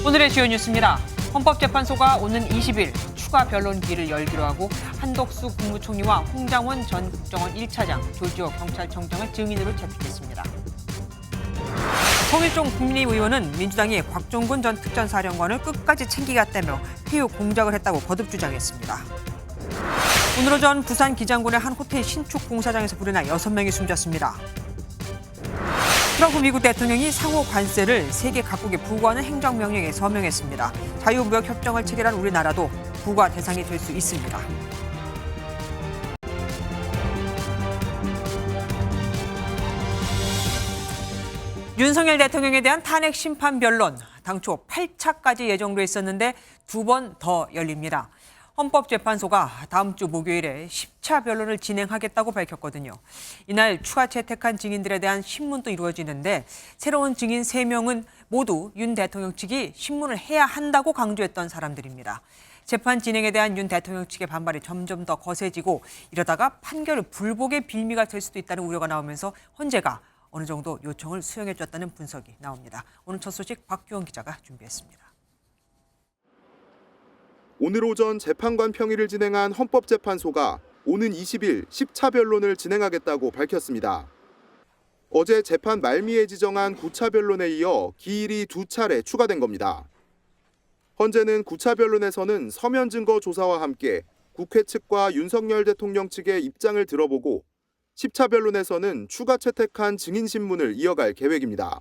오늘의 주요 뉴스입니다. 헌법재판소가 오는 20일 추가 변론기를 열기로 하고 한덕수 국무총리와 홍장원 전 국정원 1차장, 조지호 경찰청장을 증인으로 채택했습니다. 송일종 국민의의원은 민주당이 곽종근 전 특전사령관을 끝까지 챙기겠다며 폐유 공작을 했다고 거듭 주장했습니다. 오늘 오전 부산 기장군의 한 호텔 신축 공사장에서 불이 나 6명이 숨졌습니다. 트럼프 미국 대통령이 상호 관세를 세계 각국에 부과하는 행정명령에 서명했습니다. 자유무역 협정을 체결한 우리나라도 부과 대상이 될 수 있습니다. 윤석열 대통령에 대한 탄핵 심판 변론, 당초 8차까지 예정돼 있었는데 2번 더 열립니다. 헌법재판소가 다음 주 목요일에 10차 변론을 진행하겠다고 밝혔거든요. 이날 추가 채택한 증인들에 대한 신문도 이루어지는데 새로운 증인 3명은 모두 윤 대통령 측이 신문을 해야 한다고 강조했던 사람들입니다. 재판 진행에 대한 윤 대통령 측의 반발이 점점 더 거세지고 이러다가 판결을 불복의 빌미가 될 수도 있다는 우려가 나오면서 헌재가 어느 정도 요청을 수용해줬다는 분석이 나옵니다. 오늘 첫 소식 박규원 기자가 준비했습니다. 오늘 오전 재판관 평의를 진행한 헌법재판소가 오는 20일 10차 변론을 진행하겠다고 밝혔습니다. 어제 재판 말미에 지정한 9차 변론에 이어 기일이 2차례 추가된 겁니다. 헌재는 9차 변론에서는 서면 증거 조사와 함께 국회 측과 윤석열 대통령 측의 입장을 들어보고 10차 변론에서는 추가 채택한 증인 신문을 이어갈 계획입니다.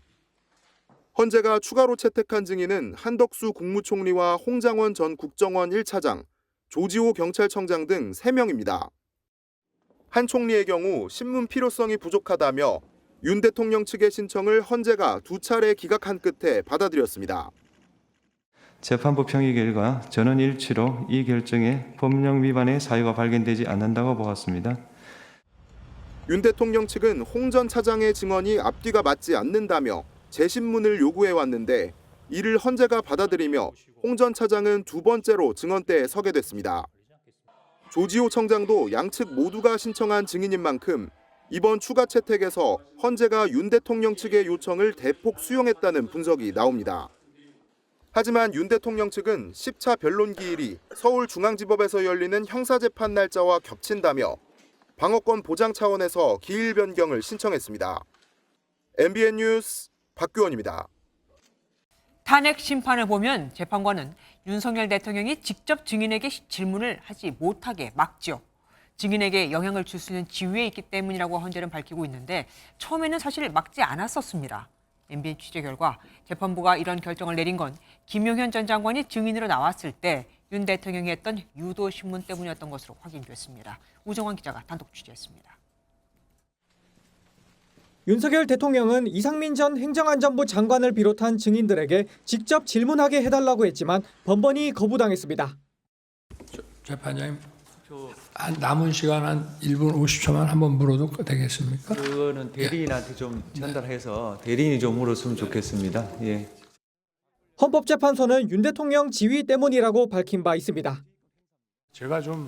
헌재가 추가로 채택한 증인은 한덕수 국무총리와 홍장원 전 국정원 1차장, 조지호 경찰청장 등 3명입니다. 한 총리의 경우 신문 필요성이 부족하다며 윤 대통령 측의 신청을 헌재가 2차례 기각한 끝에 받아들였습니다. 재판부 평의 결과 전원 일치로 이 결정에 법령 위반의 사유가 발견되지 않는다고 보았습니다. 윤 대통령 측은 홍 전 차장의 증언이 앞뒤가 맞지 않는다며 재신문을 요구해왔는데 이를 헌재가 받아들이며 홍 전 차장은 2번째로 증언대에 서게 됐습니다. 조지호 청장도 양측 모두가 신청한 증인인 만큼 이번 추가 채택에서 헌재가 윤 대통령 측의 요청을 대폭 수용했다는 분석이 나옵니다. 하지만 윤 대통령 측은 10차 변론 기일이 서울중앙지법에서 열리는 형사재판 날짜와 겹친다며 방어권 보장 차원에서 기일 변경을 신청했습니다. MBN 뉴스 박규원입니다. 탄핵 심판을 보면 재판관은 윤석열 대통령이 직접 증인에게 질문을 하지 못하게 막죠. 증인에게 영향을 줄 수 있는 지위에 있기 때문이라고 헌재는 밝히고 있는데 처음에는 사실 막지 않았었습니다. MBN 취재 결과 재판부가 이런 결정을 내린 건 김용현 전 장관이 증인으로 나왔을 때 윤 대통령이 했던 유도 신문 때문이었던 것으로 확인됐습니다. 우정환 기자가 단독 취재했습니다. 윤석열 대통령은 이상민 전 행정안전부 장관을 비롯한 증인들에게 직접 질문하게 해달라고 했지만 번번이 거부당했습니다. 재판장님, 남은 시간 한 1분 50초만 한번 물어도 되겠습니까? 그거는 대리인한테 좀 전달해서 대리인이 좀 물었으면 좋겠습니다. 예. 헌법재판소는 윤 대통령 지위 때문이라고 밝힌 바 있습니다. 제가 좀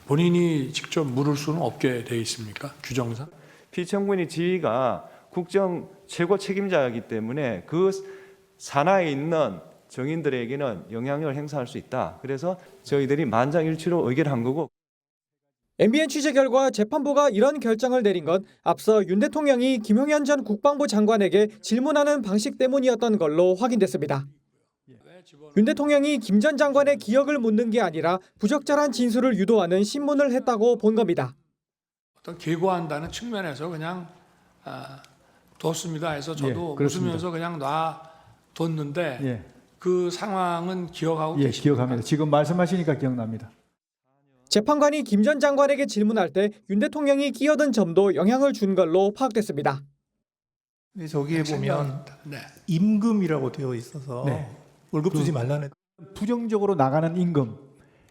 본인이 직접 물을 수는 없게 돼 있습니까? 규정상? 피청구인의 지위가 국정 최고 책임자이기 때문에 그 산하에 있는 정인들에게는 영향력을 행사할 수 있다. 그래서 저희들이 만장일치로 의결한 거고. MBN 취재 결과 재판부가 이런 결정을 내린 건 앞서 윤 대통령이 김용현 전 국방부 장관에게 질문하는 방식 때문이었던 걸로 확인됐습니다. 윤 대통령이 김 전 장관의 기억을 묻는 게 아니라 부적절한 진술을 유도하는 신문을 했다고 본 겁니다. 어떤 계고한다는 측면에서 그냥 뒀습니다 해서 저도 웃으면서 그냥 놔뒀는데 그 상황은 기억하고 계십니까? 기억합니다. 지금 말씀하시니까 기억납니다. 재판관이 김 전 장관에게 질문할 때 윤 대통령이 끼어든 점도 영향을 준 걸로 파악됐습니다. 저기에 보면 임금이라고 되어 있어서 월급 주지 말라는 부정적으로 나가는 임금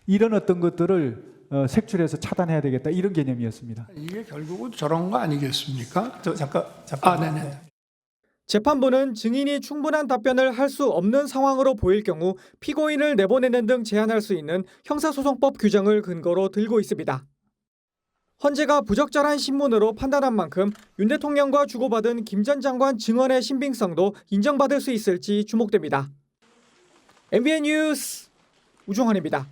이런 어떤 것들을 색출해서 차단해야 되겠다 이런 개념이었습니다. 이게 결국은 저런 거 아니겠습니까? 잠깐. 네네. 재판부는 증인이 충분한 답변을 할 수 없는 상황으로 보일 경우 피고인을 내보내는 등 제한할 수 있는 형사소송법 규정을 근거로 들고 있습니다. 헌재가 부적절한 신문으로 판단한 만큼 윤 대통령과 주고받은 김 전 장관 증언의 신빙성도 인정받을 수 있을지 주목됩니다. MBN 뉴스 우종환입니다.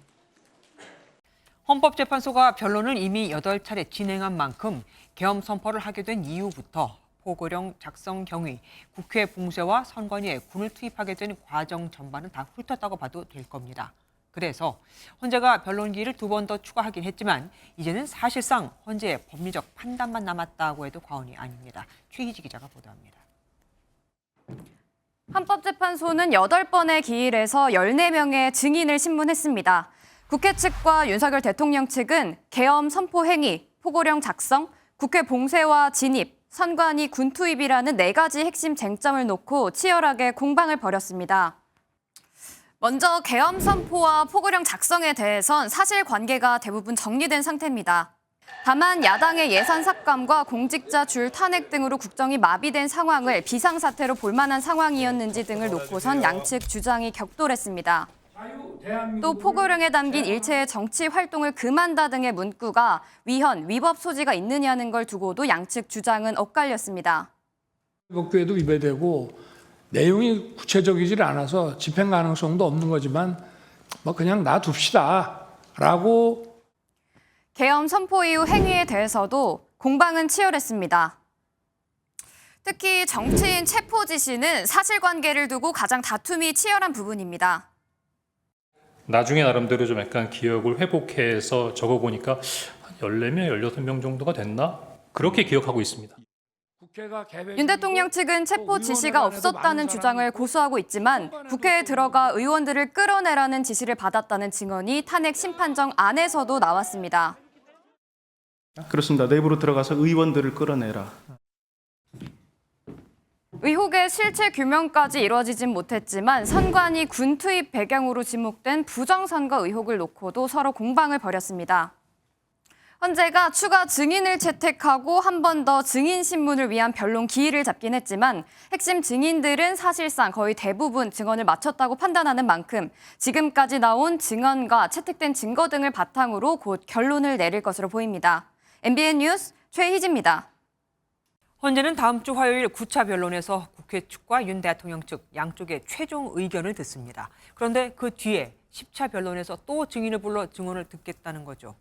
헌법재판소가 변론을 이미 8차례 진행한 만큼 계엄 선포를 하게 된 이후부터 포고령 작성 경위, 국회 봉쇄와 선관위에 군을 투입하게 된 과정 전반은 다 훑었다고 봐도 될 겁니다. 그래서 헌재가 변론 기일을 2번 더 추가하긴 했지만 이제는 사실상 헌재의 법리적 판단만 남았다고 해도 과언이 아닙니다. 최희지 기자가 보도합니다. 헌법재판소는 8번의 기일에서 14명의 증인을 신문했습니다. 국회 측과 윤석열 대통령 측은 계엄 선포 행위, 포고령 작성, 국회 봉쇄와 진입, 선관위 군 투입이라는 4가지 핵심 쟁점을 놓고 치열하게 공방을 벌였습니다. 먼저 계엄 선포와 포고령 작성에 대해선 사실관계가 대부분 정리된 상태입니다. 다만 야당의 예산 삭감과 공직자 줄 탄핵 등으로 국정이 마비된 상황을 비상사태로 볼 만한 상황이었는지 등을 놓고선 양측 주장이 격돌했습니다. 또 포고령에 담긴 일체의 정치 활동을 금한다 등의 문구가 위헌, 위법 소지가 있느냐는 걸 두고도 양측 주장은 엇갈렸습니다. 법규에도 위배되고 내용이 구체적이질 않아서 집행 가능성도 없는 거지만 그냥 놔둡시다라고. 계엄 선포 이후 행위에 대해서도 공방은 치열했습니다. 특히 정치인 체포 지시는 사실관계를 두고 가장 다툼이 치열한 부분입니다. 나중에 나름대로 좀 약간 기억을 회복해서 적어보니까 14명, 16명 정도가 됐나? 그렇게 기억하고 있습니다. 윤 대통령 측은 체포 지시가 없었다는 주장을 고수하고 있지만 국회에 들어가 의원들을 끌어내라는 지시를 받았다는 증언이 탄핵 심판정 안에서도 나왔습니다. 그렇습니다. 내부로 들어가서 의원들을 끌어내라. 의혹의 실체 규명까지 이루어지진 못했지만 선관위 군 투입 배경으로 지목된 부정선거 의혹을 놓고도 서로 공방을 벌였습니다. 헌재가 추가 증인을 채택하고 한 번 더 증인 신문을 위한 변론 기일을 잡긴 했지만 핵심 증인들은 사실상 거의 대부분 증언을 마쳤다고 판단하는 만큼 지금까지 나온 증언과 채택된 증거 등을 바탕으로 곧 결론을 내릴 것으로 보입니다. MBN 뉴스 최희지입니다. 헌재는 다음 주 화요일 9차 변론에서 국회 측과 윤 대통령 측 양쪽의 최종 의견을 듣습니다. 그런데 그 뒤에 10차 변론에서 또 증인을 불러 증언을 듣겠다는 거죠.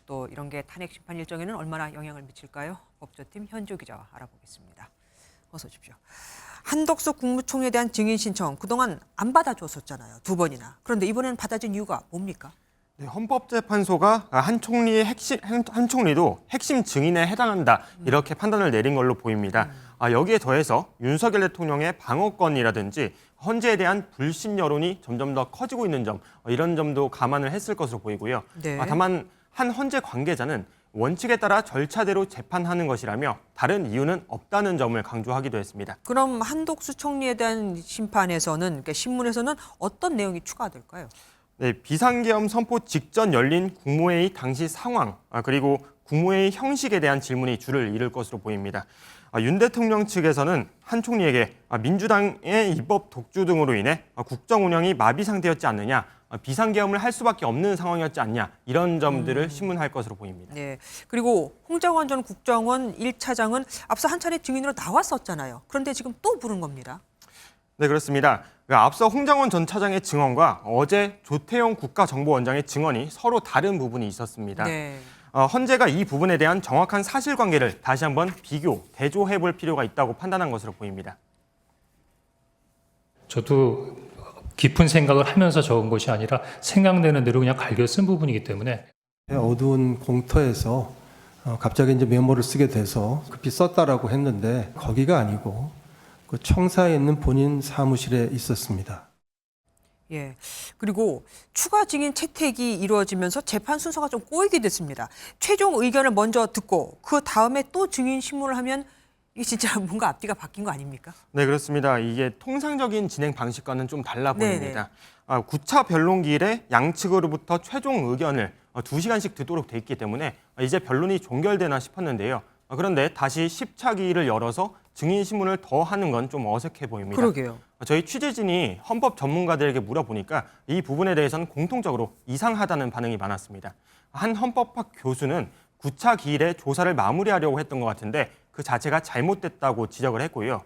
또 이런 게 탄핵 심판 일정에는 얼마나 영향을 미칠까요? 법조팀 현주 기자와 알아보겠습니다. 어서 오십시오. 한덕수 국무총리에 대한 증인 신청 그동안 안 받아줬었잖아요. 2번이나. 그런데 이번에는 받아준 이유가 뭡니까? 네, 헌법재판소가 한 총리도 핵심 증인에 해당한다 이렇게 판단을 내린 걸로 보입니다. 여기에 더해서 윤석열 대통령의 방어권이라든지 헌재에 대한 불신 여론이 점점 더 커지고 있는 점 이런 점도 감안을 했을 것으로 보이고요. 네. 다만 한 헌재 관계자는 원칙에 따라 절차대로 재판하는 것이라며 다른 이유는 없다는 점을 강조하기도 했습니다. 그럼 한덕수 총리에 대한 심판에서는 그러니까 신문에서는 어떤 내용이 추가될까요? 네, 비상계엄 선포 직전 열린 국무회의 당시 상황 그리고 국무회의 형식에 대한 질문이 줄을 이룰 것으로 보입니다. 윤 대통령 측에서는 한 총리에게 민주당의 입법 독주 등으로 인해 국정 운영이 마비 상태였지 않느냐, 비상계엄을 할 수밖에 없는 상황이었지 않냐 이런 점들을 신문할 것으로 보입니다. 네. 그리고 홍장원 전 국정원 1차장은 앞서 한 차례 증인으로 나왔었잖아요. 그런데 지금 또 부른 겁니다. 네, 그렇습니다. 앞서 홍장원 전 차장의 증언과 어제 조태용 국가정보원장의 증언이 서로 다른 부분이 있었습니다. 네. 헌재가 이 부분에 대한 정확한 사실관계를 다시 한번 비교, 대조해 볼 필요가 있다고 판단한 것으로 보입니다. 저도 깊은 생각을 하면서 적은 것이 아니라 생각되는 대로 그냥 갈겨 쓴 부분이기 때문에 어두운 공터에서 갑자기 이제 메모를 쓰게 돼서 급히 썼다라고 했는데 거기가 아니고 그 청사에 있는 본인 사무실에 있었습니다. 예. 그리고 추가 증인 채택이 이루어지면서 재판 순서가 좀 꼬이게 됐습니다. 최종 의견을 먼저 듣고 그 다음에 또 증인 신문을 하면 이게 진짜 뭔가 앞뒤가 바뀐 거 아닙니까? 네, 그렇습니다. 이게 통상적인 진행 방식과는 좀 달라 보입니다. 9차 변론 기일에 양측으로부터 최종 의견을 2시간씩 듣도록 돼 있기 때문에 이제 변론이 종결되나 싶었는데요. 그런데 다시 10차 기일을 열어서 증인 신문을 더 하는 건 좀 어색해 보입니다. 그러게요. 저희 취재진이 헌법 전문가들에게 물어보니까 이 부분에 대해서는 공통적으로 이상하다는 반응이 많았습니다. 한 헌법학 교수는 9차 기일에 조사를 마무리하려고 했던 것 같은데 그 자체가 잘못됐다고 지적을 했고요.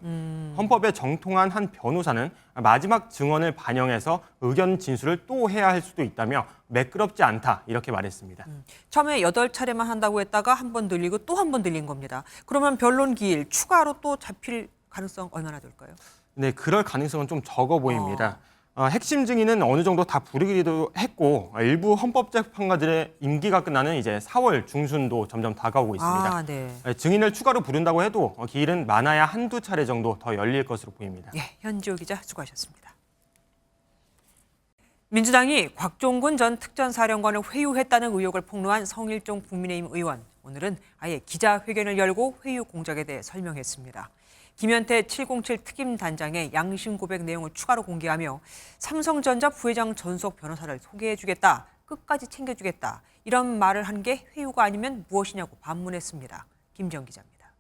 헌법에 정통한 한 변호사는 마지막 증언을 반영해서 의견 진술을 또 해야 할 수도 있다며 매끄럽지 않다 이렇게 말했습니다. 처음에 8차례만 한다고 했다가 한 번 들리고 또 한 번 들린 겁니다. 그러면 변론 기일 추가로 또 잡힐 가능성 얼마나 될까요? 네, 그럴 가능성은 좀 적어 보입니다. 핵심 증인은 어느 정도 다 부르기도 했고 일부 헌법재판관들의 임기가 끝나는 이제 4월 중순도 점점 다가오고 있습니다. 네. 증인을 추가로 부른다고 해도 기일은 많아야 한두 차례 정도 더 열릴 것으로 보입니다. 예, 현지호 기자 수고하셨습니다. 민주당이 곽종근 전 특전사령관을 회유했다는 의혹을 폭로한 성일종 국민의힘 의원. 오늘은 아예 기자회견을 열고 회유 공작에 대해 설명했습니다. 김현태 707 특임단장의 양심 고백 내용을 추가로 공개하며 삼성전자 부회장 전속 변호사를 소개해주겠다, 끝까지 챙겨주겠다 이런 말을 한 게 회유가 아니면 무엇이냐고 반문했습니다. 김정 기자입니다.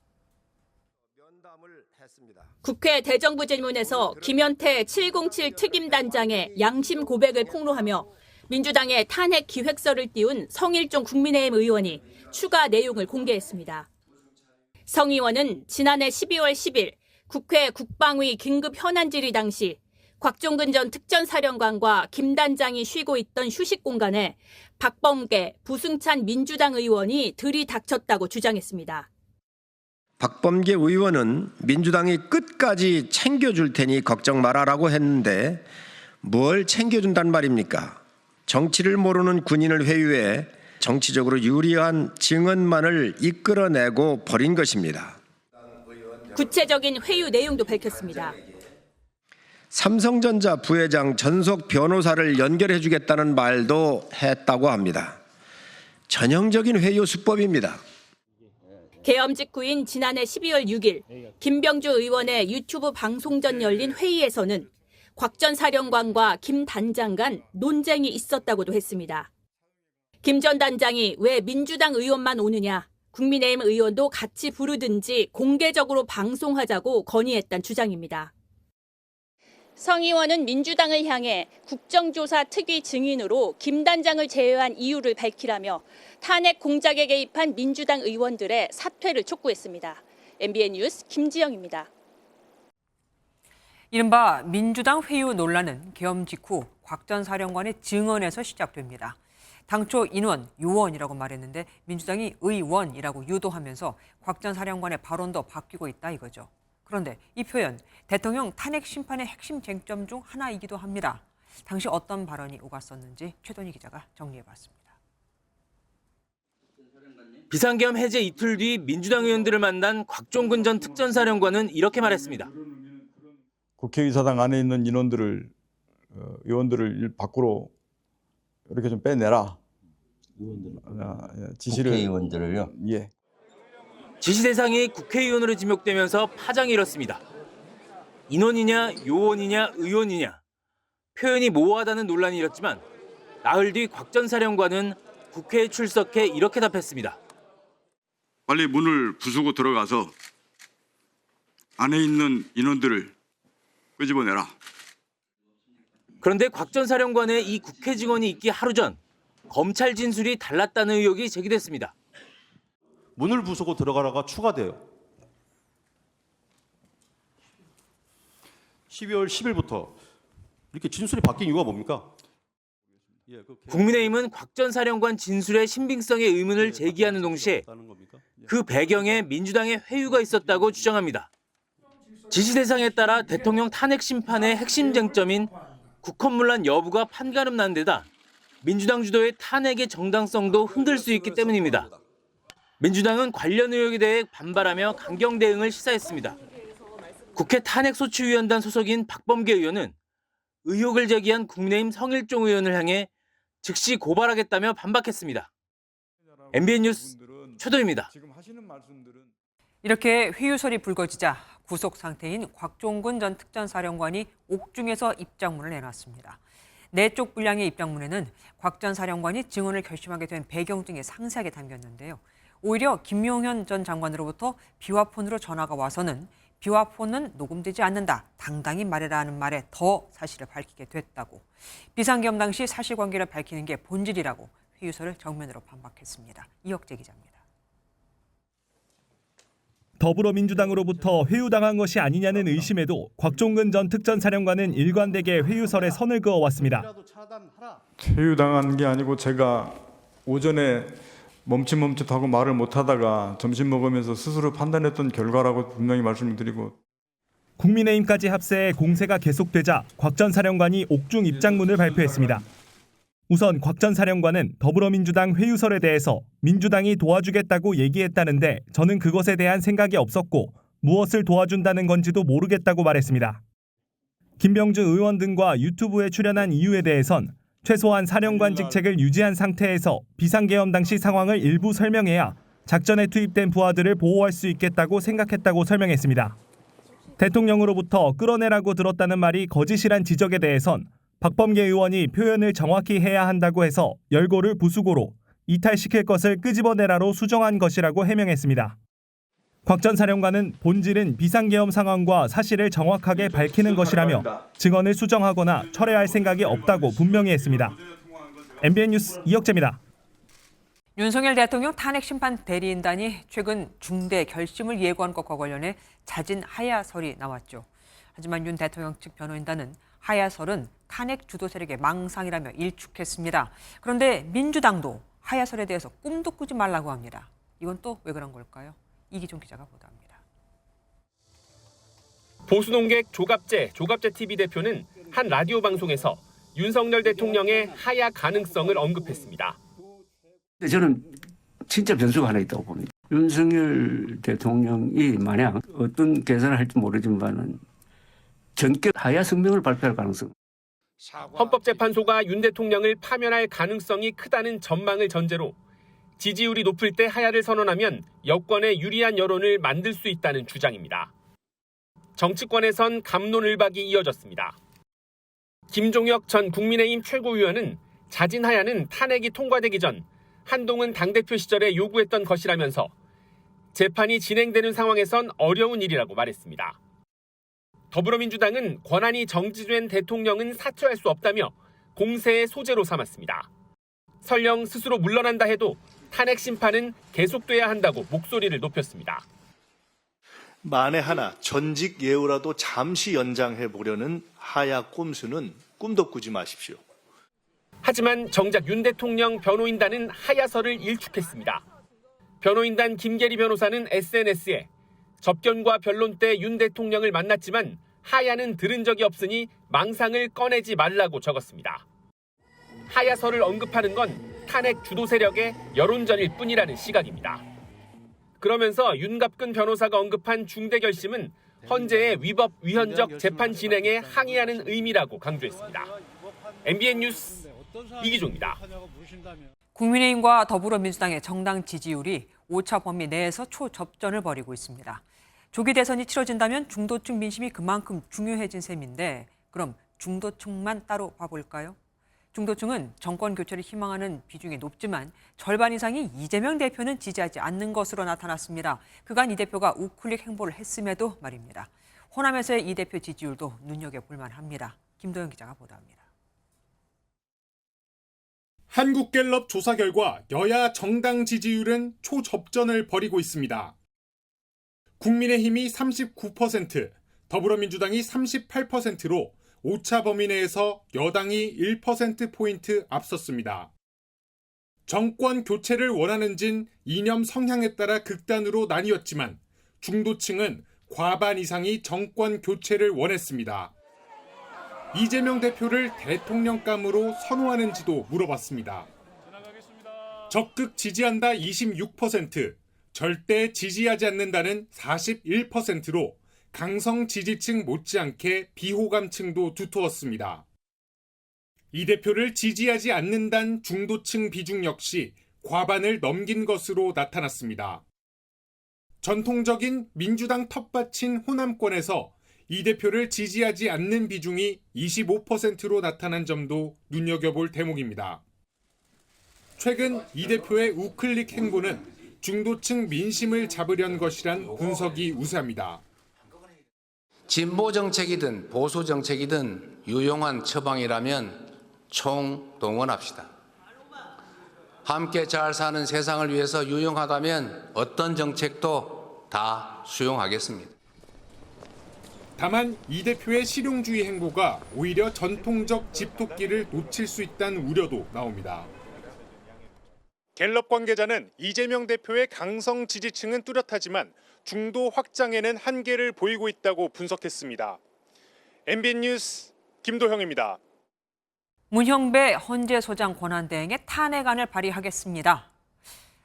국회 대정부질문에서 김현태 707 특임단장의 양심 고백을 폭로하며 민주당의 탄핵 기획서를 띄운 성일종 국민의힘 의원이 추가 내용을 공개했습니다. 성 의원은 지난해 12월 10일 국회 국방위 긴급 현안 질의 당시 곽종근 전 특전사령관과 김 단장이 쉬고 있던 휴식 공간에 박범계, 부승찬 민주당 의원이 들이닥쳤다고 주장했습니다. 박범계 의원은 민주당이 끝까지 챙겨줄 테니 걱정 마라라고 했는데 뭘 챙겨준단 말입니까? 정치를 모르는 군인을 회유해 정치적으로 유리한 증언만을 이끌어내고 버린 것입니다. 구체적인 회유 내용도 밝혔습니다. 삼성전자 부회장 전속 변호사를 연결해 주겠다는 말도 했다고 합니다. 전형적인 회유 수법입니다. 계엄 직후인 지난해 12월 6일 김병주 의원의 유튜브 방송 전 열린 회의에서는 곽 전 사령관과 김 단장 간 논쟁이 있었다고도 했습니다. 김 전 단장이 왜 민주당 의원만 오느냐, 국민의힘 의원도 같이 부르든지 공개적으로 방송하자고 건의했다는 주장입니다. 성 의원은 민주당을 향해 국정조사 특위 증인으로 김 단장을 제외한 이유를 밝히라며 탄핵 공작에 개입한 민주당 의원들의 사퇴를 촉구했습니다. MBN 뉴스 김지영입니다. 이른바 민주당 회유 논란은 계엄 직후 곽 전 사령관의 증언에서 시작됩니다. 당초 인원, 요원이라고 말했는데 민주당이 의원이라고 유도하면서 곽 전 사령관의 발언도 바뀌고 있다 이거죠. 그런데 이 표현, 대통령 탄핵 심판의 핵심 쟁점 중 하나이기도 합니다. 당시 어떤 발언이 오갔었는지 최돈희 기자가 정리해봤습니다. 비상계엄 해제 이틀 뒤 민주당 의원들을 만난 곽종근 전 특전사령관은 이렇게 말했습니다. 국회의사당 안에 있는 의원들을 밖으로 이렇게 좀 빼내라. 지시를. 국회의원들을요? 예. 지시 대상이 국회의원으로 지목되면서 파장이 일었습니다. 인원이냐, 요원이냐, 의원이냐. 표현이 모호하다는 논란이 일었지만 나흘 뒤 곽 전 사령관은 국회에 출석해 이렇게 답했습니다. 빨리 문을 부수고 들어가서 안에 있는 인원들을 끄집어내라. 그런데 곽 전 사령관의 이 국회 증언이 있기 하루 전 검찰 진술이 달랐다는 의혹이 제기됐습니다. 문을 부수고 들어가라가 추가돼요. 12월 10일부터 이렇게 진술이 바뀐 이유가 뭡니까? 국민의힘은 곽 전 사령관 진술의 신빙성에 의문을 제기하는 동시에 그 배경에 민주당의 회유가 있었다고 주장합니다. 지시 대상에 따라 대통령 탄핵 심판의 핵심 쟁점인 국헌문란 여부가 판가름 난 데다 민주당 주도의 탄핵의 정당성도 흔들 수 있기 때문입니다. 민주당은 관련 의혹에 대해 반발하며 강경 대응을 시사했습니다. 국회 탄핵소추위원단 소속인 박범계 의원은 의혹을 제기한 국민의힘 성일종 의원을 향해 즉시 고발하겠다며 반박했습니다. MBN 뉴스 최도입니다. 이렇게 회유설이 불거지자 구속 상태인 곽종근 전 특전사령관이 옥중에서 입장문을 내놨습니다. 내적 분량의 입장문에는 곽 전 사령관이 증언을 결심하게 된 배경 등이 상세하게 담겼는데요. 오히려 김용현 전 장관으로부터 비화폰으로 전화가 와서는 비화폰은 녹음되지 않는다, 당당히 말해라는 말에 더 사실을 밝히게 됐다고. 비상계엄 당시 사실관계를 밝히는 게 본질이라고 회유설을 정면으로 반박했습니다. 이혁재 기자입니다. 더불어민주당으로부터 회유당한 것이 아니냐는 의심에도 곽종근 전 특전사령관은 일관되게 회유설에 선을 그어왔습니다. 회유당한 게 아니고 제가 오전에 멈칫멈칫하고 말을 못하다가 점심 먹으면서 스스로 판단했던 결과라고 분명히 말씀드리고, 국민의힘까지 합세해 공세가 계속되자 곽 전 사령관이 옥중 입장문을 발표했습니다. 우선 곽 전 사령관은 더불어민주당 회유설에 대해서 민주당이 도와주겠다고 얘기했다는데 저는 그것에 대한 생각이 없었고 무엇을 도와준다는 건지도 모르겠다고 말했습니다. 김병주 의원 등과 유튜브에 출연한 이유에 대해선 최소한 사령관 직책을 유지한 상태에서 비상계엄 당시 상황을 일부 설명해야 작전에 투입된 부하들을 보호할 수 있겠다고 생각했다고 설명했습니다. 대통령으로부터 끌어내라고 들었다는 말이 거짓이란 지적에 대해선 박범계 의원이 표현을 정확히 해야 한다고 해서 열고를 부수고로 이탈시킬 것을 끄집어내라로 수정한 것이라고 해명했습니다. 곽 전 사령관은 본질은 비상계엄 상황과 사실을 정확하게 밝히는 것이라며 증언을 수정하거나 철회할 생각이 없다고 분명히 했습니다. MBN 뉴스 이혁재입니다. 윤석열 대통령 탄핵심판 대리인단이 최근 중대 결심을 예고한 것과 관련해 자진 하야설이 나왔죠. 하지만 윤 대통령 측 변호인단은 하야설은 탄핵 주도 세력의 망상이라며 일축했습니다. 그런데 민주당도 하야설에 대해서 꿈도 꾸지 말라고 합니다. 이건 또 왜 그런 걸까요? 이기종 기자가 보도합니다. 보수논객 조갑재 TV 대표는 한 라디오 방송에서 윤석열 대통령의 하야 가능성을 언급했습니다. 저는 진짜 변수가 하나 있다고 봅니다. 윤석열 대통령이 만약 어떤 계산을 할지 모르지만은 전격 하야 성명을 발표할 가능성. 헌법재판소가 윤 대통령을 파면할 가능성이 크다는 전망을 전제로 지지율이 높을 때 하야를 선언하면 여권에 유리한 여론을 만들 수 있다는 주장입니다. 정치권에선 갑론을박이 이어졌습니다. 김종혁 전 국민의힘 최고위원은 자진 하야는 탄핵이 통과되기 전 한동훈 당대표 시절에 요구했던 것이라면서 재판이 진행되는 상황에선 어려운 일이라고 말했습니다. 더불어민주당은 권한이 정지된 대통령은 사퇴할 수 없다며 공세의 소재로 삼았습니다. 설령 스스로 물러난다 해도 탄핵 심판은 계속돼야 한다고 목소리를 높였습니다. 만에 하나 전직 예우라도 잠시 연장해 보려는 하야 꼼수는 꿈도 꾸지 마십시오. 하지만 정작 윤 대통령 변호인단은 하야설을 일축했습니다. 변호인단 김계리 변호사는 SNS에 접견과 변론 때 윤 대통령을 만났지만 하야는 들은 적이 없으니 망상을 꺼내지 말라고 적었습니다. 하야설을 언급하는 건 탄핵 주도 세력의 여론전일 뿐이라는 시각입니다. 그러면서 윤갑근 변호사가 언급한 중대 결심은 헌재의 위법 위헌적 재판 진행에 항의하는 의미라고 강조했습니다. MBN 뉴스 이기종입니다. 국민의힘과 더불어민주당의 정당 지지율이 5차 범위 내에서 초접전을 벌이고 있습니다. 조기 대선이 치러진다면 중도층 민심이 그만큼 중요해진 셈인데 그럼 중도층만 따로 봐볼까요? 중도층은 정권 교체를 희망하는 비중이 높지만 절반 이상이 이재명 대표는 지지하지 않는 것으로 나타났습니다. 그간 이 대표가 우클릭 행보를 했음에도 말입니다. 호남에서의 이 대표 지지율도 눈여겨볼 만합니다. 김도영 기자가 보도합니다. 한국갤럽 조사 결과 여야 정당 지지율은 초접전을 벌이고 있습니다. 국민의힘이 39%, 더불어민주당이 38%로 5차 범위 내에서 여당이 1%포인트 앞섰습니다. 정권 교체를 원하는진 이념 성향에 따라 극단으로 나뉘었지만 중도층은 과반 이상이 정권 교체를 원했습니다. 이재명 대표를 대통령감으로 선호하는지도 물어봤습니다. 적극 지지한다 26%, 절대 지지하지 않는다는 41%로 강성 지지층 못지않게 비호감층도 두터웠습니다. 이 대표를 지지하지 않는다는 중도층 비중 역시 과반을 넘긴 것으로 나타났습니다. 전통적인 민주당 텃밭인 호남권에서 이 대표를 지지하지 않는 비중이 25%로 나타난 점도 눈여겨볼 대목입니다. 최근 이 대표의 우클릭 행보는 중도층 민심을 잡으려는 것이란 분석이 우세합니다. 진보 정책이든 보수 정책이든 유용한 처방이라면 총동원합시다. 함께 잘 사는 세상을 위해서 유용하다면 어떤 정책도 다 수용하겠습니다. 다만 이 대표의 실용주의 행보가 오히려 전통적 집토끼를 놓칠 수 있다는 우려도 나옵니다. 갤럽 관계자는 이재명 대표의 강성 지지층은 뚜렷하지만 중도 확장에는 한계를 보이고 있다고 분석했습니다. MBN 뉴스 김도형입니다. 문형배 헌재소장 권한대행의 탄핵안을 발의하겠습니다.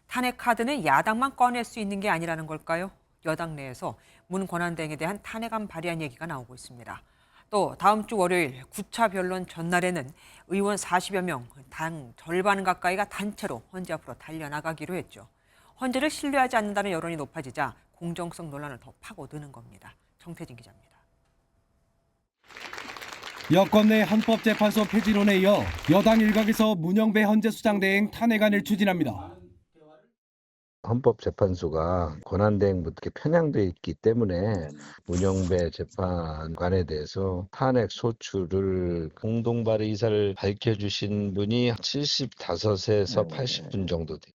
탄핵 카드는 야당만 꺼낼 수 있는 게 아니라는 걸까요? 여당 내에서 문 권한대행에 대한 탄핵안 발의안 얘기가 나오고 있습니다. 또 다음 주 월요일 9차 변론 전날에는 의원 40여 명, 당 절반 가까이가 단체로 헌재 앞으로 달려나가기로 했죠. 헌재를 신뢰하지 않는다는 여론이 높아지자 공정성 논란을 더 파고드는 겁니다. 정태진 기자입니다. 여권 내 헌법재판소 폐지론에 이어 여당 일각에서 문형배 헌재소장대행 탄핵안을 추진합니다. 헌법재판소가 권한대행부터 편향돼 있기 때문에 문형배 재판관에 대해서 탄핵 소추를 공동 발의 의사를 밝혀주신 분이 75에서 80분 정도 돼요.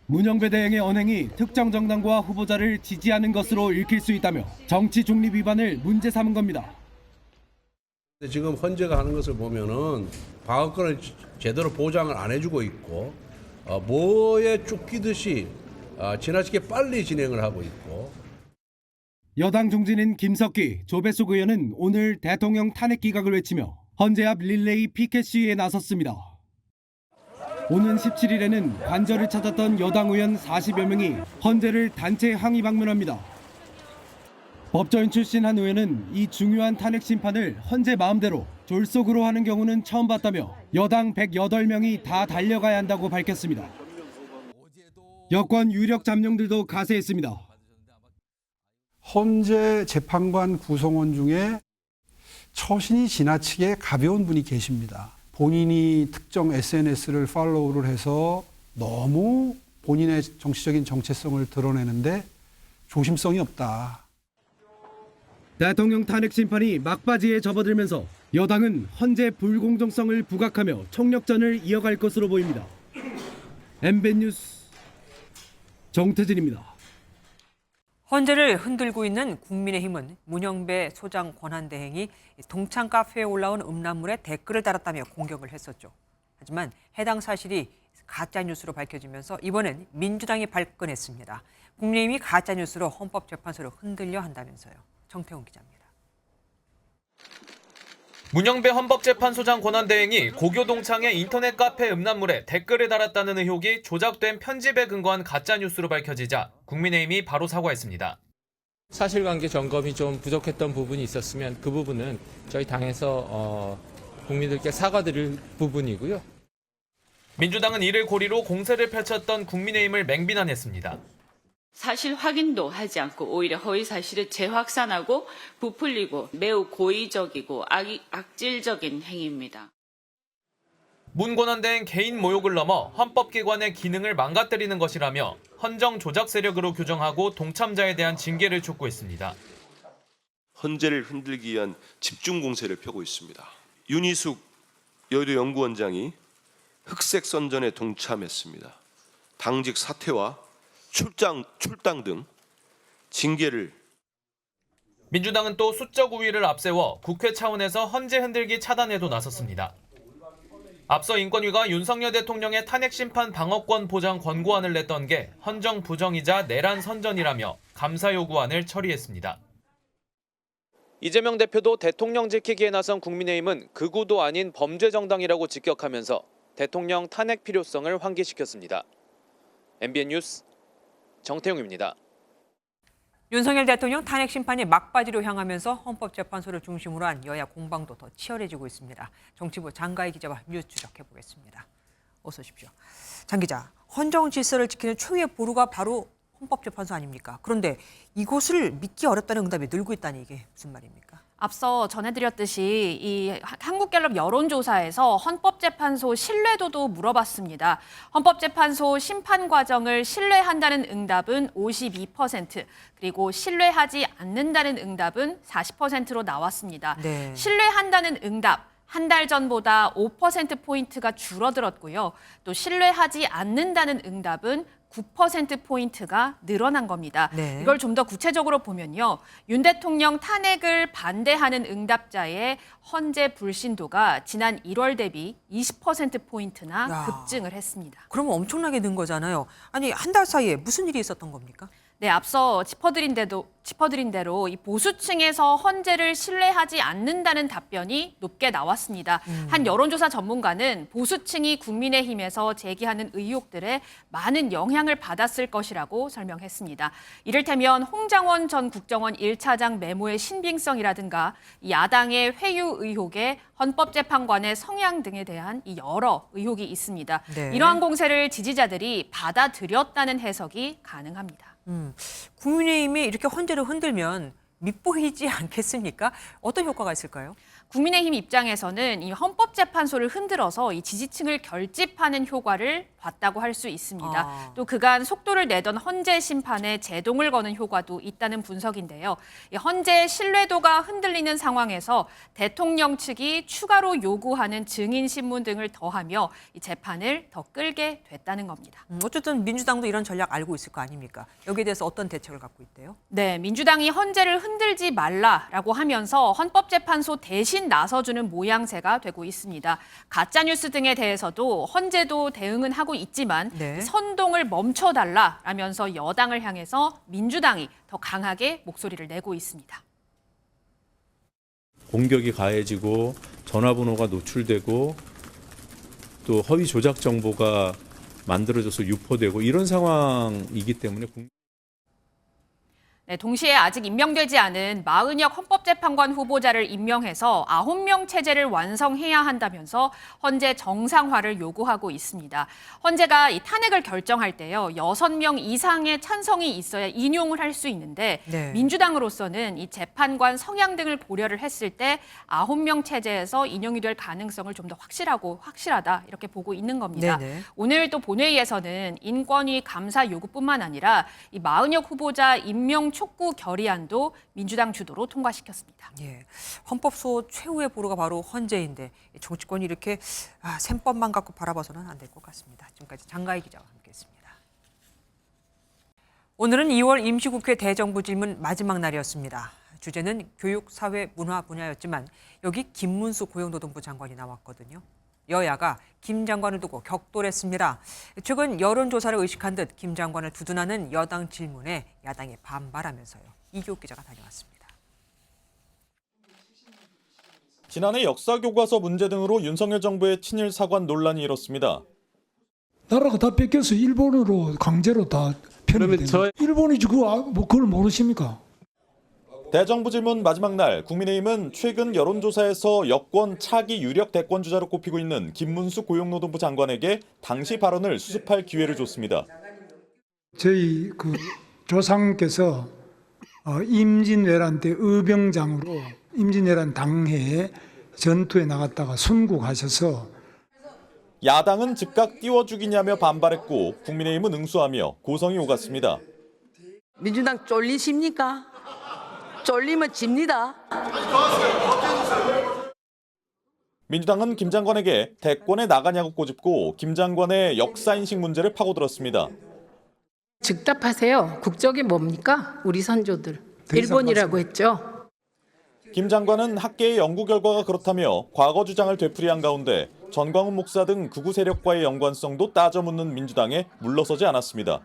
문형배 대행의 언행이 특정 정당과 후보자를 지지하는 것으로 읽힐 수 있다며 정치 중립 위반을 문제 삼은 겁니다. 지금 헌재가 하는 것을 보면은 방어권을 제대로 보장을 안 해주고 있고 뭐에 쫓기듯이 지나치게 빨리 진행을 하고 있고. 여당 중진인 김석기, 조배숙 의원은 오늘 대통령 탄핵 기각을 외치며 헌재 앞 릴레이 피켓 시위에 나섰습니다. 오는 17일에는 관저를 찾았던 여당 의원 40여 명이 헌재를 단체 항의 방문합니다. 법조인 출신 한 의원은 이 중요한 탄핵 심판을 헌재 마음대로 졸속으로 하는 경우는 처음 봤다며 여당 108명이 다 달려가야 한다고 밝혔습니다. 여권 유력 잠룡들도 가세했습니다. 헌재 재판관 구성원 중에 처신이 지나치게 가벼운 분이 계십니다. 본인이 특정 SNS를 팔로우를 해서 너무 본인의 정치적인 정체성을 드러내는데 조심성이 없다. 대통령 탄핵 심판이 막바지에 접어들면서 여당은 헌재 불공정성을 부각하며 총력전을 이어갈 것으로 보입니다. MBN 뉴스 정태진입니다. 헌재를 흔들고 있는 국민의힘은 문형배 소장 권한대행이 동창 카페에 올라온 음란물에 댓글을 달았다며 공격을 했었죠. 하지만 해당 사실이 가짜뉴스로 밝혀지면서 이번엔 민주당이 발끈했습니다. 국민의힘이 가짜뉴스로 헌법재판소를 흔들려 한다면서요. 정태훈 기자입니다. 문형배 헌법재판소장 권한대행이 고교 동창의 인터넷 카페 음란물에 댓글을 달았다는 의혹이 조작된 편집에 근거한 가짜뉴스로 밝혀지자 국민의힘이 바로 사과했습니다. 사실관계 점검이 좀 부족했던 부분이 있었으면 그 부분은 저희 당에서 국민들께 사과드릴 부분이고요. 민주당은 이를 고리로 공세를 펼쳤던 국민의힘을 맹비난했습니다. 사실 확인도 하지 않고 오히려 허위 사실을 재확산하고 부풀리고 매우 고의적이고 악질적인 행위입니다. 문 권한대행 개인 모욕을 넘어 헌법기관의 기능을 망가뜨리는 것이라며 헌정 조작 세력으로 규정하고 동참자에 대한 징계를 촉구했습니다. 헌재를 흔들기 위한 집중 공세를 펴고 있습니다. 윤희숙 여의도 연구원장이 흑색 선전에 동참했습니다. 당직 사퇴와 출당 등 징계를. 민주당은 또 수적 우위를 앞세워 국회 차원에서 헌재 흔들기 차단에도 나섰습니다. 앞서 인권위가 윤석열 대통령의 탄핵 심판 방어권 보장 권고안을 냈던 게 헌정 부정이자 내란 선전이라며 감사 요구안을 처리했습니다. 이재명 대표도 대통령 지키기에 나선 국민의힘은 극우도 아닌 범죄 정당이라고 직격하면서 대통령 탄핵 필요성을 환기시켰습니다. MBN 뉴스 정태용입니다. 윤석열 대통령 탄핵 심판이 막바지로 향하면서 헌법재판소를 중심으로 한 여야 공방도 더 치열해지고 있습니다. 정치부 장가희 기자와 뉴스 추적해보겠습니다. 어서 오십시오. 장 기자, 헌정 질서를 지키는 최후의 보루가 바로 헌법재판소 아닙니까? 그런데 이곳을 믿기 어렵다는 응답이 늘고 있다니 이게 무슨 말입니까? 앞서 전해드렸듯이 이 한국갤럽 여론조사에서 헌법재판소 신뢰도도 물어봤습니다. 헌법재판소 심판 과정을 신뢰한다는 응답은 52%, 그리고 신뢰하지 않는다는 응답은 40%로 나왔습니다. 네. 신뢰한다는 응답, 한 달 전보다 5%포인트가 줄어들었고요. 또 신뢰하지 않는다는 응답은 9%포인트가 늘어난 겁니다. 네. 이걸 좀 더 구체적으로 보면요. 윤 대통령 탄핵을 반대하는 응답자의 헌재 불신도가 지난 1월 대비 20%포인트나 야. 급증을 했습니다. 그러면 엄청나게 는 거잖아요. 아니, 한 달 사이에 무슨 일이 있었던 겁니까? 네, 앞서 짚어드린 대로 이 보수층에서 헌재를 신뢰하지 않는다는 답변이 높게 나왔습니다. 한 여론조사 전문가는 보수층이 국민의힘에서 제기하는 의혹들에 많은 영향을 받았을 것이라고 설명했습니다. 이를테면 홍장원 전 국정원 1차장 메모의 신빙성이라든가 이 야당의 회유 의혹에 헌법재판관의 성향 등에 대한 이 여러 의혹이 있습니다. 네. 이러한 공세를 지지자들이 받아들였다는 해석이 가능합니다. 국민의힘이 이렇게 헌재를 흔들면 밉보이지 않겠습니까? 어떤 효과가 있을까요? 국민의힘 입장에서는 이 헌법재판소를 흔들어서 이 지지층을 결집하는 효과를 봤다고 할 수 있습니다. 또 그간 속도를 내던 헌재 심판에 제동을 거는 효과도 있다는 분석인데요. 이 헌재의 신뢰도가 흔들리는 상황에서 대통령 측이 추가로 요구하는 증인 신문 등을 더하며 이 재판을 더 끌게 됐다는 겁니다. 어쨌든 민주당도 이런 전략 알고 있을 거 아닙니까? 여기에 대해서 어떤 대책을 갖고 있대요? 네, 민주당이 헌재를 흔들지 말라라고 하면서 헌법재판소 대신 나서주는 모양새가 되고 있습니다. 가짜뉴스 등에 대해서도 헌재도 대응은 하고 있지만 네. 선동을 멈춰달라라면서 여당을 향해서 민주당이 더 강하게 목소리를 내고 있습니다. 공격이 가해지고 전화번호가 노출되고 또 허위 조작 정보가 만들어져서 유포되고 이런 상황이기 때문에 네, 동시에 아직 임명되지 않은 마은혁 헌법재판관 후보자를 임명해서 9명 체제를 완성해야 한다면서 헌재 정상화를 요구하고 있습니다. 헌재가 이 탄핵을 결정할 때요, 6명 이상의 찬성이 있어야 인용을 할 수 있는데 네. 민주당으로서는 이 재판관 성향 등을 고려를 했을 때 9명 체제에서 인용이 될 가능성을 좀 더 확실하다 이렇게 보고 있는 겁니다. 네네. 오늘 또 본회의에서는 인권위 감사 요구뿐만 아니라 이 마은혁 후보자 임명 촉구 결의안도 민주당 주도로 통과시켰습니다. 예, 헌법소 최후의 보루가 바로 헌재인데 정치권이 이렇게 셈법만 갖고 바라봐서는 안 될 것 같습니다. 지금까지 장가희 기자와 함께했습니다. 오늘은 2월 임시국회 대정부 질문 마지막 날이었습니다. 주제는 교육, 사회, 문화 분야였지만 여기 김문수 고용노동부 장관이 나왔거든요. 여야가 김 장관을 두고 격돌했습니다. 최근 여론조사를 의식한 듯 김 장관을 두둔하는 여당 질문에 야당이 반발하면서요. 이규옥 기자가 다녀왔습니다. 지난해 역사교과서 문제 등으로 윤석열 정부의 친일 사관 논란이 일었습니다. 나라가 다 뺏겨서 일본으로 강제로 다 편입이 된 일본이지 그걸 모르십니까? 대정부 질문 마지막 날 국민의힘은 최근 여론조사에서 여권 차기 유력 대권주자로 꼽히고 있는 김문수 고용노동부 장관에게 당시 발언을 수습할 기회를 줬습니다. 저희 조상께서 임진왜란 때 의병장으로 임진왜란 당해에 전투에 나갔다가 순국하셔서 야당은 즉각 띄워주기냐며 반발했고 국민의힘은 응수하며 고성이 오갔습니다. 민주당 쫄리십니까? 쫄리면 집니다. 민주당은 김 장관에게 대권에 나가냐고 꼬집고 김 장관의 역사인식 문제를 파고들었습니다. 즉답하세요. 국적이 뭡니까? 우리 선조들. 일본이라고 했죠. 김 장관은 학계의 연구 결과가 그렇다며 과거 주장을 되풀이한 가운데 전광훈 목사 등 극우 세력과의 연관성도 따져 묻는 민주당에 물러서지 않았습니다.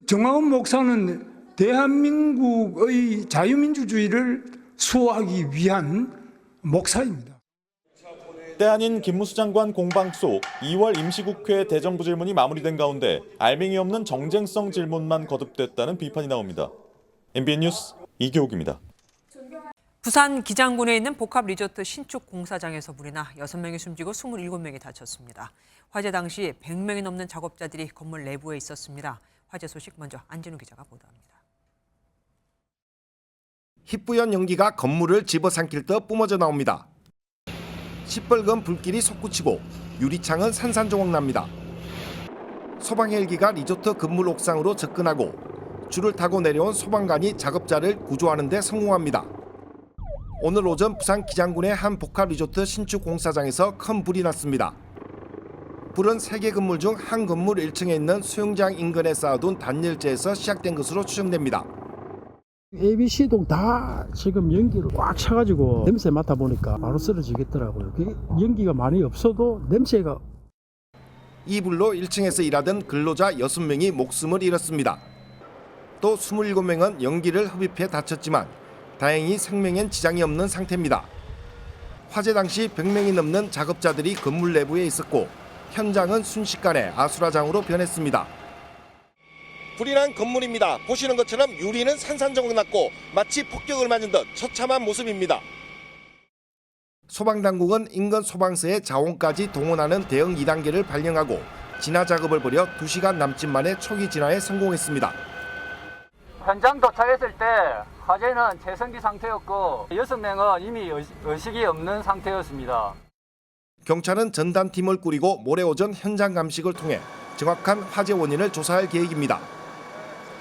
정광훈 목사는 대한민국의 자유민주주의를 수호하기 위한 목사입니다. 때 아닌 김문수 장관 공방 속 2월 임시국회 대정부 질문이 마무리된 가운데 알맹이 없는 정쟁성 질문만 거듭됐다는 비판이 나옵니다. MBN 뉴스 이규옥입니다. 부산 기장군에 있는 복합 리조트 신축 공사장에서 불이 나 6명이 숨지고 27명이 다쳤습니다. 화재 당시 100명이 넘는 작업자들이 건물 내부에 있었습니다. 화재 소식 먼저 안진우 기자가 보도합니다. 희뿌연 연기가 건물을 집어삼킬 듯 뿜어져 나옵니다. 시뻘건 불길이 솟구치고 유리창은 산산조각 납니다. 소방 헬기가 리조트 건물 옥상으로 접근하고 줄을 타고 내려온 소방관이 작업자를 구조하는 데 성공합니다. 오늘 오전 부산 기장군의 한 복합 리조트 신축 공사장에서 큰 불이 났습니다. 불은 3개 건물 중 한 건물 1층에 있는 수영장 인근에 쌓아둔 단열재에서 시작된 것으로 추정됩니다. ABC동 다 지금 연기를 꽉 차가지고 냄새 맡아보니까 바로 쓰러지겠더라고요. 연기가 많이 없어도 냄새가. 이 불로 1층에서 일하던 근로자 6명이 목숨을 잃었습니다. 또 27명은 연기를 흡입해 다쳤지만 다행히 생명엔 지장이 없는 상태입니다. 화재 당시 100명이 넘는 작업자들이 건물 내부에 있었고 현장은 순식간에 아수라장으로 변했습니다. 불이 난 건물입니다. 보시는 것처럼 유리는 산산조각 났고 마치 폭격을 맞은 듯 처참한 모습입니다. 소방당국은 인근 소방서의 자원까지 동원하는 대응 2단계를 발령하고 진화 작업을 벌여 2시간 남짓 만에 초기 진화에 성공했습니다. 현장 도착했을 때 화재는 최성기 상태였고 6명은 이미 의식이 없는 상태였습니다. 경찰은 전담팀을 꾸리고 모레 오전 현장 감식을 통해 정확한 화재 원인을 조사할 계획입니다.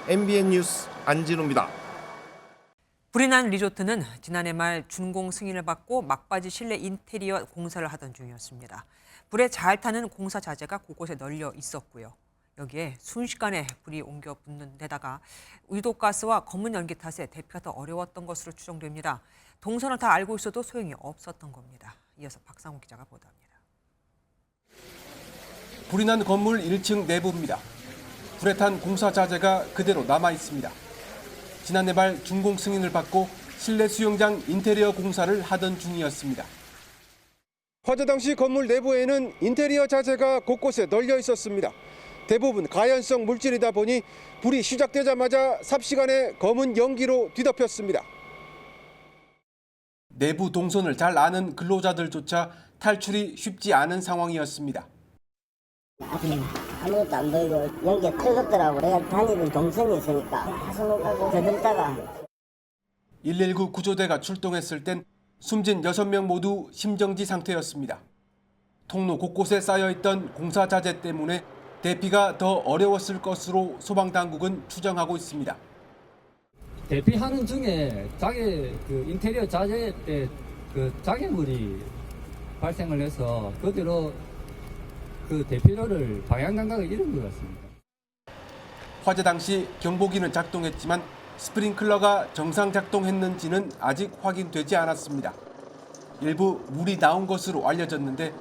MBN 뉴스 안진우입니다. 불이 난 리조트는 지난해 말 준공 승인을 받고 막바지 실내 인테리어 공사를 하던 중이었습니다. 불에 잘 타는 공사 자재가 곳곳에 널려 있었고요. 여기에 순식간에 불이 옮겨 붙는 데다가 유독가스와 검은 연기 탓에 대피가 더 어려웠던 것으로 추정됩니다. 동선을 다 알고 있어도 소용이 없었던 겁니다. 이어서 박상욱 기자가 보도합니다. 불이 난 건물 1층 내부입니다. 불에 탄 공사 자재가 그대로 남아 있습니다. 지난해 말 준공 승인을 받고 실내 수영장 인테리어 공사를 하던 중이었습니다. 화재 당시 건물 내부에는 인테리어 자재가 곳곳에 널려 있었습니다. 대부분 가연성 물질이다 보니 불이 시작되자마자 삽시간에 검은 연기로 뒤덮였습니다. 내부 동선을 잘 아는 근로자들조차 탈출이 쉽지 않은 상황이었습니다. 아무것도 안 보이고 연기가 터졌더라고. 내가 다니던 동선이 있으니까 하수로 가고 저들다가 119 구조대가 출동했을 땐 숨진 6명 모두 심정지 상태였습니다. 통로 곳곳에 쌓여있던 공사 자재 때문에 대피가 더 어려웠을 것으로 소방당국은 추정하고 있습니다. 대피하는 중에 인테리어 자재 때 자개물이 발생을 해서 그대로 대피로를 방향 감각을 잃은 것 같습니다. 화재 당시 경보기는 작동했지만 스프링클러가 정상 작동했는지는 아직 확인되지 않았습니다. 일부 물이 나온 것으로 알려졌는데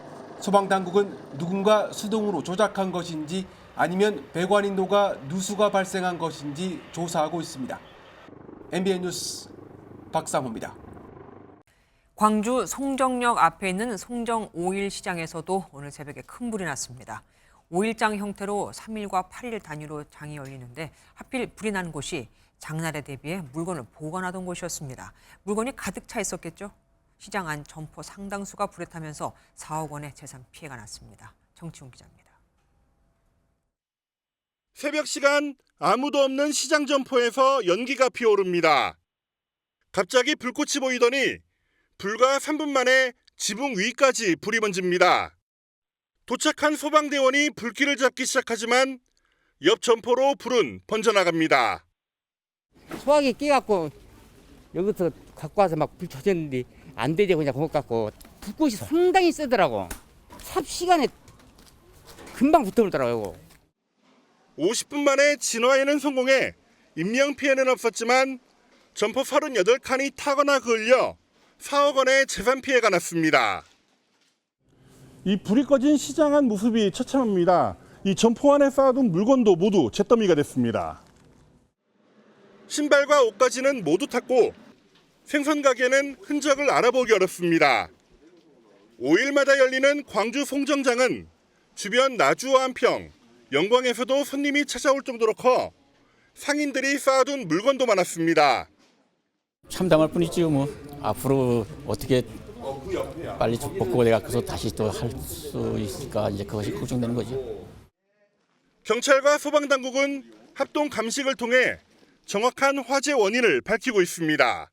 소방당국은 누군가 수동으로 조작한 것인지 아니면 배관이 녹아 누수가 발생한 것인지 조사하고 있습니다. MBN 뉴스 박상호입니다. 광주 송정역 앞에 있는 송정 5일 시장에서도 오늘 새벽에 큰 불이 났습니다. 5일장 형태로 3일과 8일 단위로 장이 열리는데 하필 불이 난 곳이 장날에 대비해 물건을 보관하던 곳이었습니다. 물건이 가득 차 있었겠죠? 시장 안 점포 상당수가 불에 타면서 4억 원의 재산 피해가 났습니다. 정치훈 기자입니다. 새벽 시간 아무도 없는 시장 점포에서 연기가 피어오릅니다. 갑자기 불꽃이 보이더니 불과 3분 만에 지붕 위까지 불이 번집니다. 도착한 소방대원이 불길을 잡기 시작하지만 옆 점포로 불은 번져나갑니다. 소화기 끼갖고 여기서 갖고 와서 막 불 켜졌는데 안 되지 그냥 그것 갖고 불꽃이 상당히 세더라고. 삽시간에 금방 붙어오더라고요. 50분 만에 진화에는 성공해 인명피해는 없었지만 점포 38칸이 타거나 그을려 4억 원의 재산 피해가 났습니다. 이 불이 꺼진 시장 안 모습이 처참합니다. 이 점포 안에 쌓아둔 물건도 모두 잿더미가 됐습니다. 신발과 옷까지는 모두 탔고 생선 가게는 흔적을 알아보기 어렵습니다. 5일마다 열리는 광주 송정장은 주변 나주와 한평, 영광에서도 손님이 찾아올 정도로 커 상인들이 쌓아둔 물건도 많았습니다. 참담할 뿐이지요. 뭐 앞으로 어떻게 빨리 복구가 돼서 다시 또 할 수 있을까 이제 그것이 걱정되는 거죠. 경찰과 소방당국은 합동 감식을 통해 정확한 화재 원인을 밝히고 있습니다.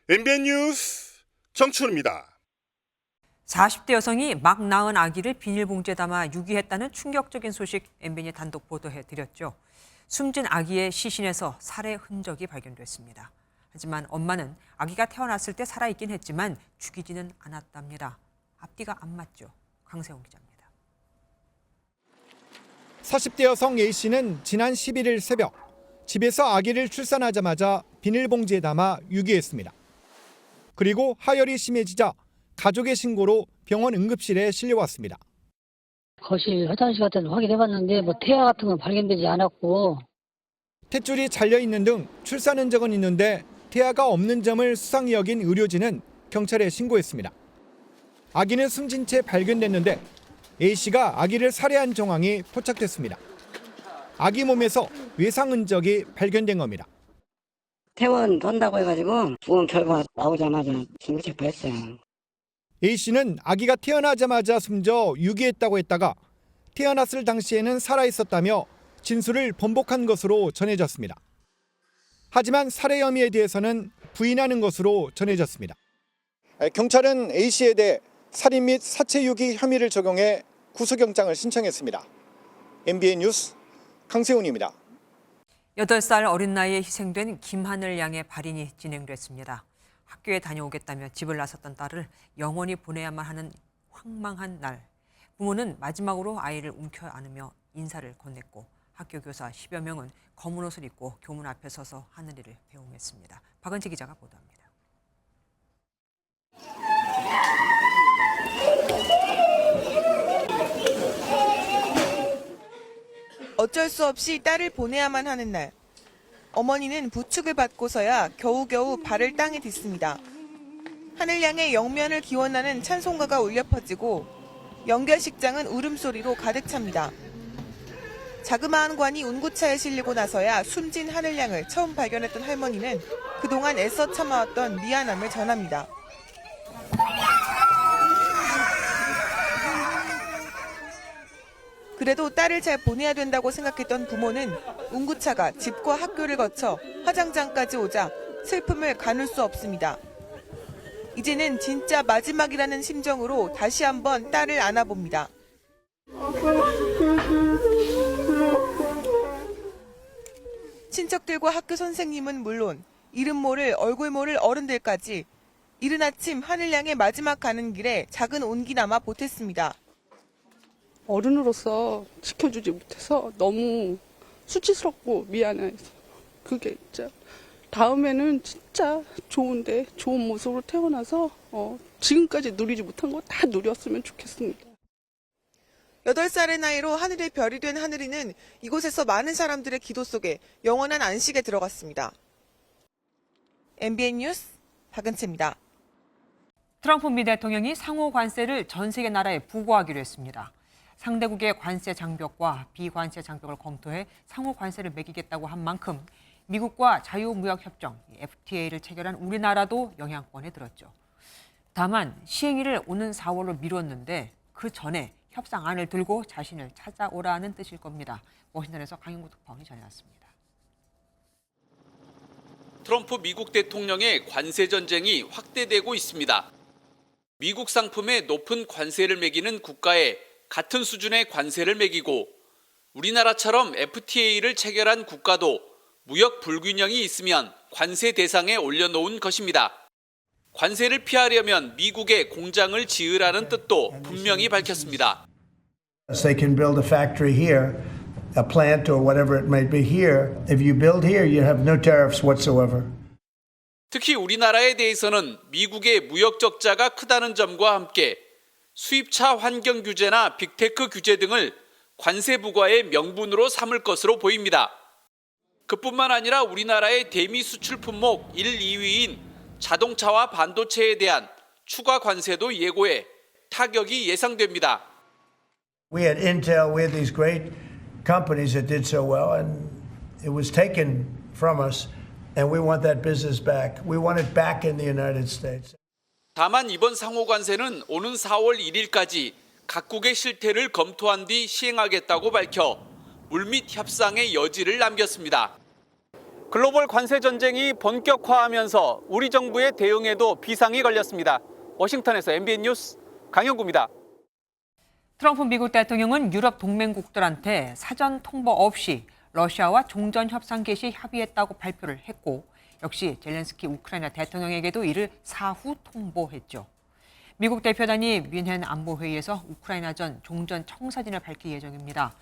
MBN 뉴스 정춘우입니다. 40대 여성이 막 낳은 아기를 비닐봉지에 담아 유기했다는 충격적인 소식 MBN이 단독 보도해드렸죠. 숨진 아기의 시신에서 살해 흔적이 발견됐습니다. 하지만 엄마는 아기가 태어났을 때 살아있긴 했지만 죽이지는 않았답니다. 앞뒤가 안 맞죠. 강세훈 기자입니다. 40대 여성 A씨는 지난 11일 새벽 집에서 아기를 출산하자마자 비닐봉지에 담아 유기했습니다. 그리고 하혈이 심해지자 가족의 신고로 병원 응급실에 실려왔습니다. 거실 화장실 같은 데 확인해봤는데 뭐 태아 같은 건 발견되지 않았고 탯줄이 잘려있는 등 출산 흔적은 있는데 태아가 없는 점을 수상히 여긴 의료진은 경찰에 신고했습니다. 아기는 숨진 채 발견됐는데 A씨가 아기를 살해한 정황이 포착됐습니다. 아기 몸에서 외상 흔적이 발견된 겁니다. 퇴원 한다고 해가지고 부검 결과 나오자마자 신고 체포했어요. A씨는 아기가 태어나자마자 숨져 유기했다고 했다가 태어났을 당시에는 살아있었다며 진술을 번복한 것으로 전해졌습니다. 하지만 살해 혐의에 대해서는 부인하는 것으로 전해졌습니다. 경찰은 A씨에 대해 살인 및 사체 유기 혐의를 적용해 구속영장을 신청했습니다. MBN 뉴스 강세훈입니다. 8살 어린 나이에 희생된 김하늘 양의 발인이 진행됐습니다. 학교에 다녀오겠다며 집을 나섰던 딸을 영원히 보내야만 하는 황망한 날. 부모는 마지막으로 아이를 움켜 안으며 인사를 건넸고 학교 교사 10여 명은 검은 옷을 입고 교문 앞에 서서 하늘이를 배웅했습니다. 박은지 기자가 보도합니다. 어쩔 수 없이 딸을 보내야만 하는 날. 어머니는 부축을 받고서야 겨우겨우 발을 땅에 딛습니다. 하늘양의 영면을 기원하는 찬송가가 울려 퍼지고 연결식장은 울음소리로 가득 찹니다. 자그마한 관이 운구차에 실리고 나서야 숨진 하늘양을 처음 발견했던 할머니는 그동안 애써 참아왔던 미안함을 전합니다. 그래도 딸을 잘 보내야 된다고 생각했던 부모는 운구차가 집과 학교를 거쳐 화장장까지 오자 슬픔을 가눌 수 없습니다. 이제는 진짜 마지막이라는 심정으로 다시 한번 딸을 안아봅니다. 친척들과 학교 선생님은 물론 이름 모를 얼굴 모를 어른들까지 이른 아침 하늘양의 마지막 가는 길에 작은 온기나마 보탰습니다. 어른으로서 지켜주지 못해서 너무 수치스럽고 미안해서 그게 진짜 다음에는 진짜 좋은데 좋은 모습으로 태어나서 지금까지 누리지 못한 거 다 누렸으면 좋겠습니다. 8살의 나이로 하늘의 별이 된 하늘이는 이곳에서 많은 사람들의 기도 속에 영원한 안식에 들어갔습니다. MBN 뉴스 박은채입니다. 트럼프 미 대통령이 상호 관세를 전 세계 나라에 부과하기로 했습니다. 상대국의 관세 장벽과 비관세 장벽을 검토해 상호 관세를 매기겠다고 한 만큼 미국과 자유무역협정 FTA를 체결한 우리나라도 영향권에 들었죠. 다만 시행일을 오는 4월로 미뤘는데 그 전에 협상안을 들고 자신을 찾아오라는 뜻일 겁니다. 워싱턴에서 강영구 특파원이 전해왔습니다. 트럼프 미국 대통령의 관세 전쟁이 확대되고 있습니다. 미국 상품에 높은 관세를 매기는 국가에 같은 수준의 관세를 매기고 우리나라처럼 FTA를 체결한 국가도 무역 불균형이 있으면 관세 대상에 올려놓은 것입니다. 관세를 피하려면 미국에 공장을 지으라는 뜻도 분명히 밝혔습니다. They can build a factory here, a plant or whatever it may be here. If you build here, you have no tariffs whatsoever. 특히 우리나라에 대해서는 미국의 무역 적자가 크다는 점과 함께 수입차 환경 규제나 빅테크 규제 등을 관세 부과의 명분으로 삼을 것으로 보입니다. 그뿐만 아니라 우리나라의 대미 수출 품목 1, 2위인 자동차와 반도체에 대한 추가 관세도 예고해 타격이 예상됩니다. We had Intel, we had these great companies that did so well, and it was taken from us, and we want that business back. We want it back in the United States. 다만 이번 상호 관세는 오는 4월 1일까지 각국의 실태를 검토한 뒤 시행하겠다고 밝혀 물밑 협상의 여지를 남겼습니다. 글로벌 관세 전쟁이 본격화하면서 우리 정부의 대응에도 비상이 걸렸습니다. 워싱턴에서 MBN 뉴스 강영구입니다. 트럼프 미국 대통령은 유럽 동맹국들한테 사전 통보 없이 러시아와 종전 협상 개시 합의했다고 발표를 했고 역시 젤렌스키 우크라이나 대통령에게도 이를 사후 통보했죠. 미국 대표단이 뮌헨 안보회의에서 우크라이나전 종전 청사진을 밝힐 예정입니다.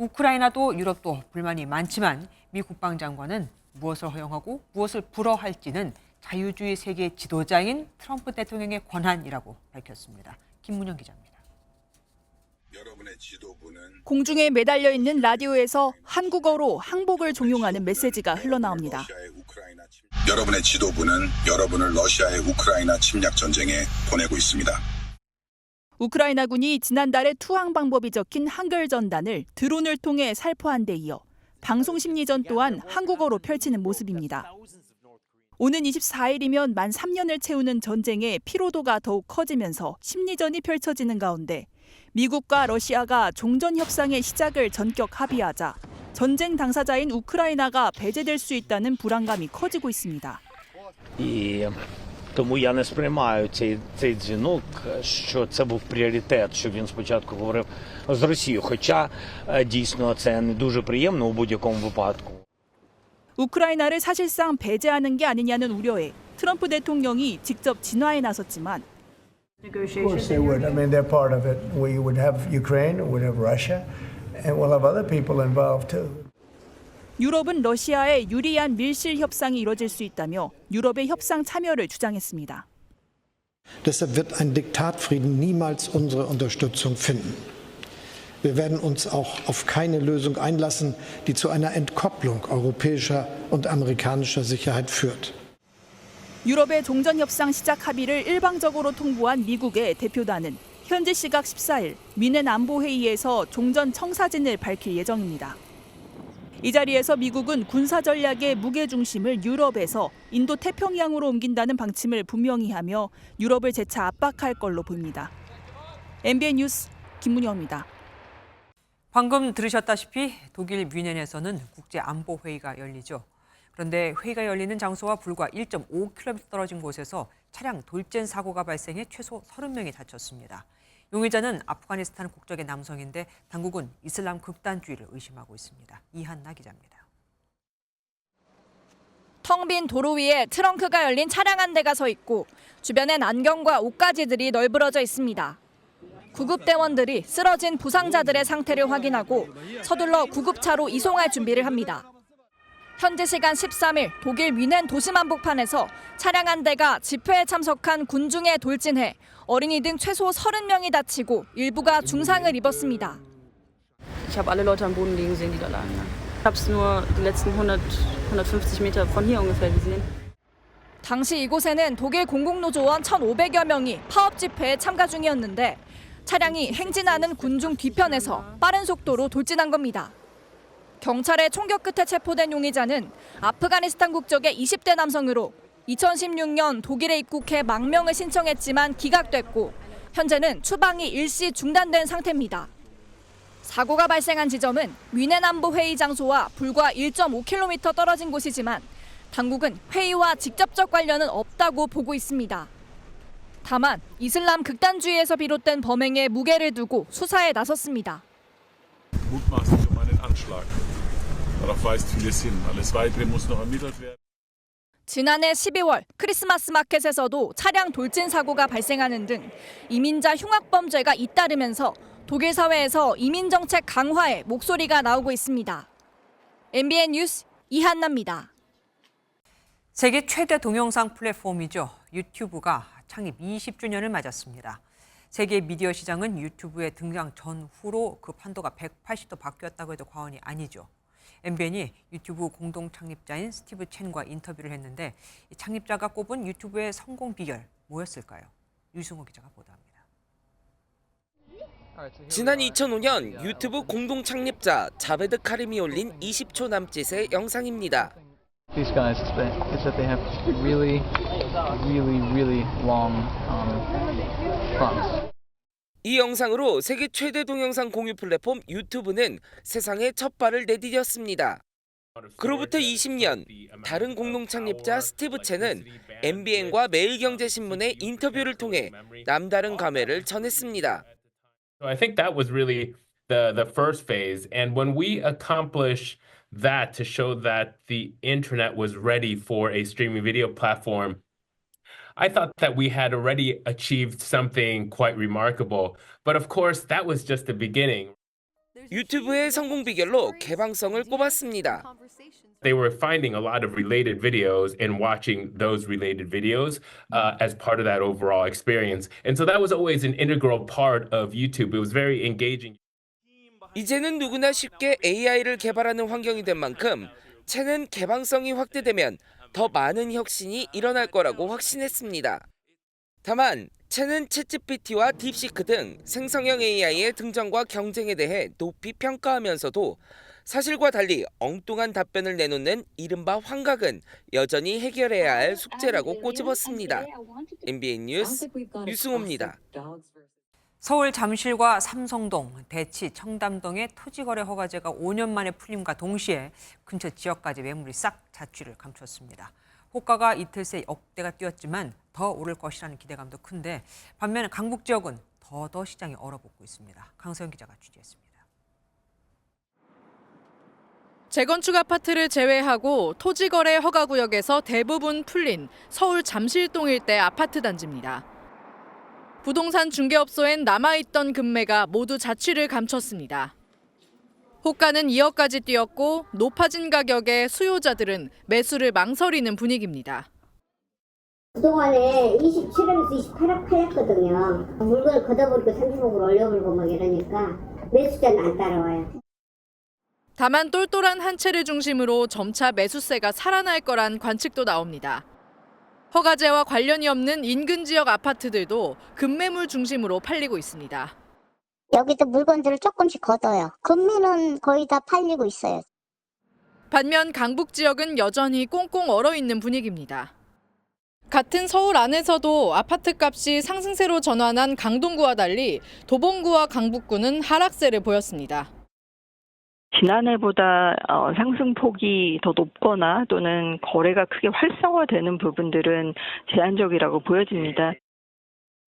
우크라이나도 유럽도 불만이 많지만 미 국방장관은 무엇을 허용하고 무엇을 불허할지는 자유주의 세계 지도자인 트럼프 대통령의 권한이라고 밝혔습니다. 김문영 기자입니다. 공중에 매달려 있는 라디오에서 한국어로 항복을 종용하는 메시지가 흘러나옵니다. 여러분의 지도부는 여러분을 러시아의 우크라이나 침략 전쟁에 보내고 있습니다. 우크라이나군이 지난달에 투항 방법이 적힌 한글 전단을 드론을 통해 살포한 데 이어 방송 심리전 또한 한국어로 펼치는 모습입니다. 오는 24일이면 만 3년을 채우는 전쟁의 피로도가 더욱 커지면서 심리전이 펼쳐지는 가운데 미국과 러시아가 종전 협상의 시작을 전격 합의하자 전쟁 당사자인 우크라이나가 배제될 수 있다는 불안감이 커지고 있습니다. Тому я не сприймаю цей дзвінок, що це був пріоритет, що він спочатку говорив з Росією. Хоча дійсно це не дуже приємно у будь-якому випадку. 우크라이나를 사실상 배제하는 게 아니냐는 우려에 트럼프 대통령이 직접 진화에 나섰지만 Of course they would. I mean, they're part of it. We would have Ukraine, we would have Russia, and we'll have other people involved too. 유럽은 러시아의 유리한 밀실 협상이 이뤄질 수 있다며 유럽의 협상 참여를 주장했습니다. Deshalb wird ein Diktatfrieden niemals unsere Unterstützung finden. Wir werden uns auch auf keine Lösung einlassen, die zu einer Entkopplung europäischer und amerikanischer Sicherheit führt. 유럽의 종전 협상 시작 합의를 일방적으로 통보한 미국의 대표단은 현지 시각 14일 미넨 안보회의에서 종전 청사진을 밝힐 예정입니다. 이 자리에서 미국은 군사 전략의 무게중심을 유럽에서 인도 태평양으로 옮긴다는 방침을 분명히 하며 유럽을 재차 압박할 걸로 보입니다. MBN 뉴스 김문영입니다. 방금 들으셨다시피 독일 뮌헨에서는 국제안보회의가 열리죠. 그런데 회의가 열리는 장소와 불과 1.5km 떨어진 곳에서 차량 돌진 사고가 발생해 최소 30명이 다쳤습니다. 용의자는 아프가니스탄 국적의 남성인데 당국은 이슬람 극단주의를 의심하고 있습니다. 이한나 기자입니다. 텅 빈 도로 위에 트렁크가 열린 차량 한 대가 서 있고 주변엔 안경과 옷가지들이 널브러져 있습니다. 구급대원들이 쓰러진 부상자들의 상태를 확인하고 서둘러 구급차로 이송할 준비를 합니다. 현지 시간 13일 독일 뮌헨 도심 한복판에서 차량 한 대가 집회에 참석한 군중에 돌진해 어린이 등 최소 30명이 다치고 일부가 중상을 입었습니다. Ich habe alle Leute am Boden liegen sehen, die da lagen. Ich habe es nur die letzten 150 Meter von hier ungefähr gesehen. 당시 이곳에는 독일 공공노조원 1,500여 명이 파업 집회에 참가 중이었는데 차량이 행진하는 군중 뒤편에서 빠른 속도로 돌진한 겁니다. 경찰의 총격 끝에 체포된 용의자는 아프가니스탄 국적의 20대 남성으로 2016년 독일에 입국해 망명을 신청했지만 기각됐고 현재는 추방이 일시 중단된 상태입니다. 사고가 발생한 지점은 뮌헨 안보 회의 장소와 불과 1.5km 떨어진 곳이지만 당국은 회의와 직접적 관련은 없다고 보고 있습니다. 다만 이슬람 극단주의에서 비롯된 범행에 무게를 두고 수사에 나섰습니다. 지난해 12월 크리스마스 마켓에서도 차량 돌진 사고가 발생하는 등 이민자 흉악 범죄가 잇따르면서 독일 사회에서 이민 정책 강화에 목소리가 나오고 있습니다. MBN 뉴스 이한나입니다. 세계 최대 동영상 플랫폼이죠. 유튜브가 창립 20주년을 맞았습니다. 세계 미디어 시장은 유튜브의 등장 전후로 그 판도가 180도 바뀌었다고 해도 과언이 아니죠. MBN이 유튜브 공동 창립자인 스티브 첸과 인터뷰를 했는데 이 창립자가 꼽은 유튜브의 성공 비결 뭐였을까요? 유승호 기자가 보도합니다. 지난 2005년 유튜브 공동 창립자 자베드 카림이 올린 20초 남짓의 영상입니다. These guys is that they have really long fronts. 이 영상으로 세계 최대 동영상 공유 플랫폼 유튜브는 세상에 첫 발을 내디뎠습니다. 그로부터 20년, 다른 공동 창립자 스티브 첸은 MBN과 매일경제신문의 인터뷰를 통해 남다른 감회를 전했습니다. I think that was really the first phase, and when we accomplish that to show that the internet was ready for a streaming video platform, I thought that we had already achieved something quite remarkable. But of course, that was just the beginning. 유튜브의 성공 비결로 개방성을 꼽았습니다. They were finding a lot of related videos and watching those related videos as part of that overall experience. And so that was always an integral part of YouTube. It was very engaging. 이제는 누구나 쉽게 AI를 개발하는 환경이 된 만큼 채는 개방성이 확대되면 더 많은 혁신이 일어날 거라고 확신했습니다. 다만 채는 챗GPT와 딥시크 등 생성형 AI의 등장과 경쟁에 대해 높이 평가하면서도 사실과 달리 엉뚱한 답변을 내놓는 이른바 환각은 여전히 해결해야 할 숙제라고 꼬집었습니다. MBN 뉴스 유승호입니다. 서울 잠실과 삼성동, 대치, 청담동의 토지거래 허가제가 5년 만에 풀림과 동시에 근처 지역까지 매물이 싹 자취를 감췄습니다. 호가가 이틀 새 억대가 뛰었지만 더 오를 것이라는 기대감도 큰데 반면 강북 지역은 더 시장이 얼어붙고 있습니다. 강서영 기자가 취재했습니다. 재건축 아파트를 제외하고 토지거래 허가구역에서 대부분 풀린 서울 잠실동 일대 아파트 단지입니다. 부동산 중개업소엔 남아있던 금매가 모두 자취를 감췄습니다. 호가는 2억까지 뛰었고 높아진 가격에 수요자들은 매수를 망설이는 분위기입니다. 그동안에 27억에서 28억 팔렸거든요. 물건을 걷어버리고 30억으로 올려버리고 막 이러니까 매수자는 안 따라와요. 다만 똘똘한 한 채를 중심으로 점차 매수세가 살아날 거란 관측도 나옵니다. 허가제와 관련이 없는 인근 지역 아파트들도 급매물 중심으로 팔리고 있습니다. 여기도 물건들을 조금씩 걷어요. 금매는 거의 다 팔리고 있어요. 반면 강북 지역은 여전히 꽁꽁 얼어있는 분위기입니다. 같은 서울 안에서도 아파트값이 상승세로 전환한 강동구와 달리 도봉구와 강북구는 하락세를 보였습니다. 지난해보다 상승폭이 더 높거나 또는 거래가 크게 활성화되는 부분들은 제한적이라고 보여집니다.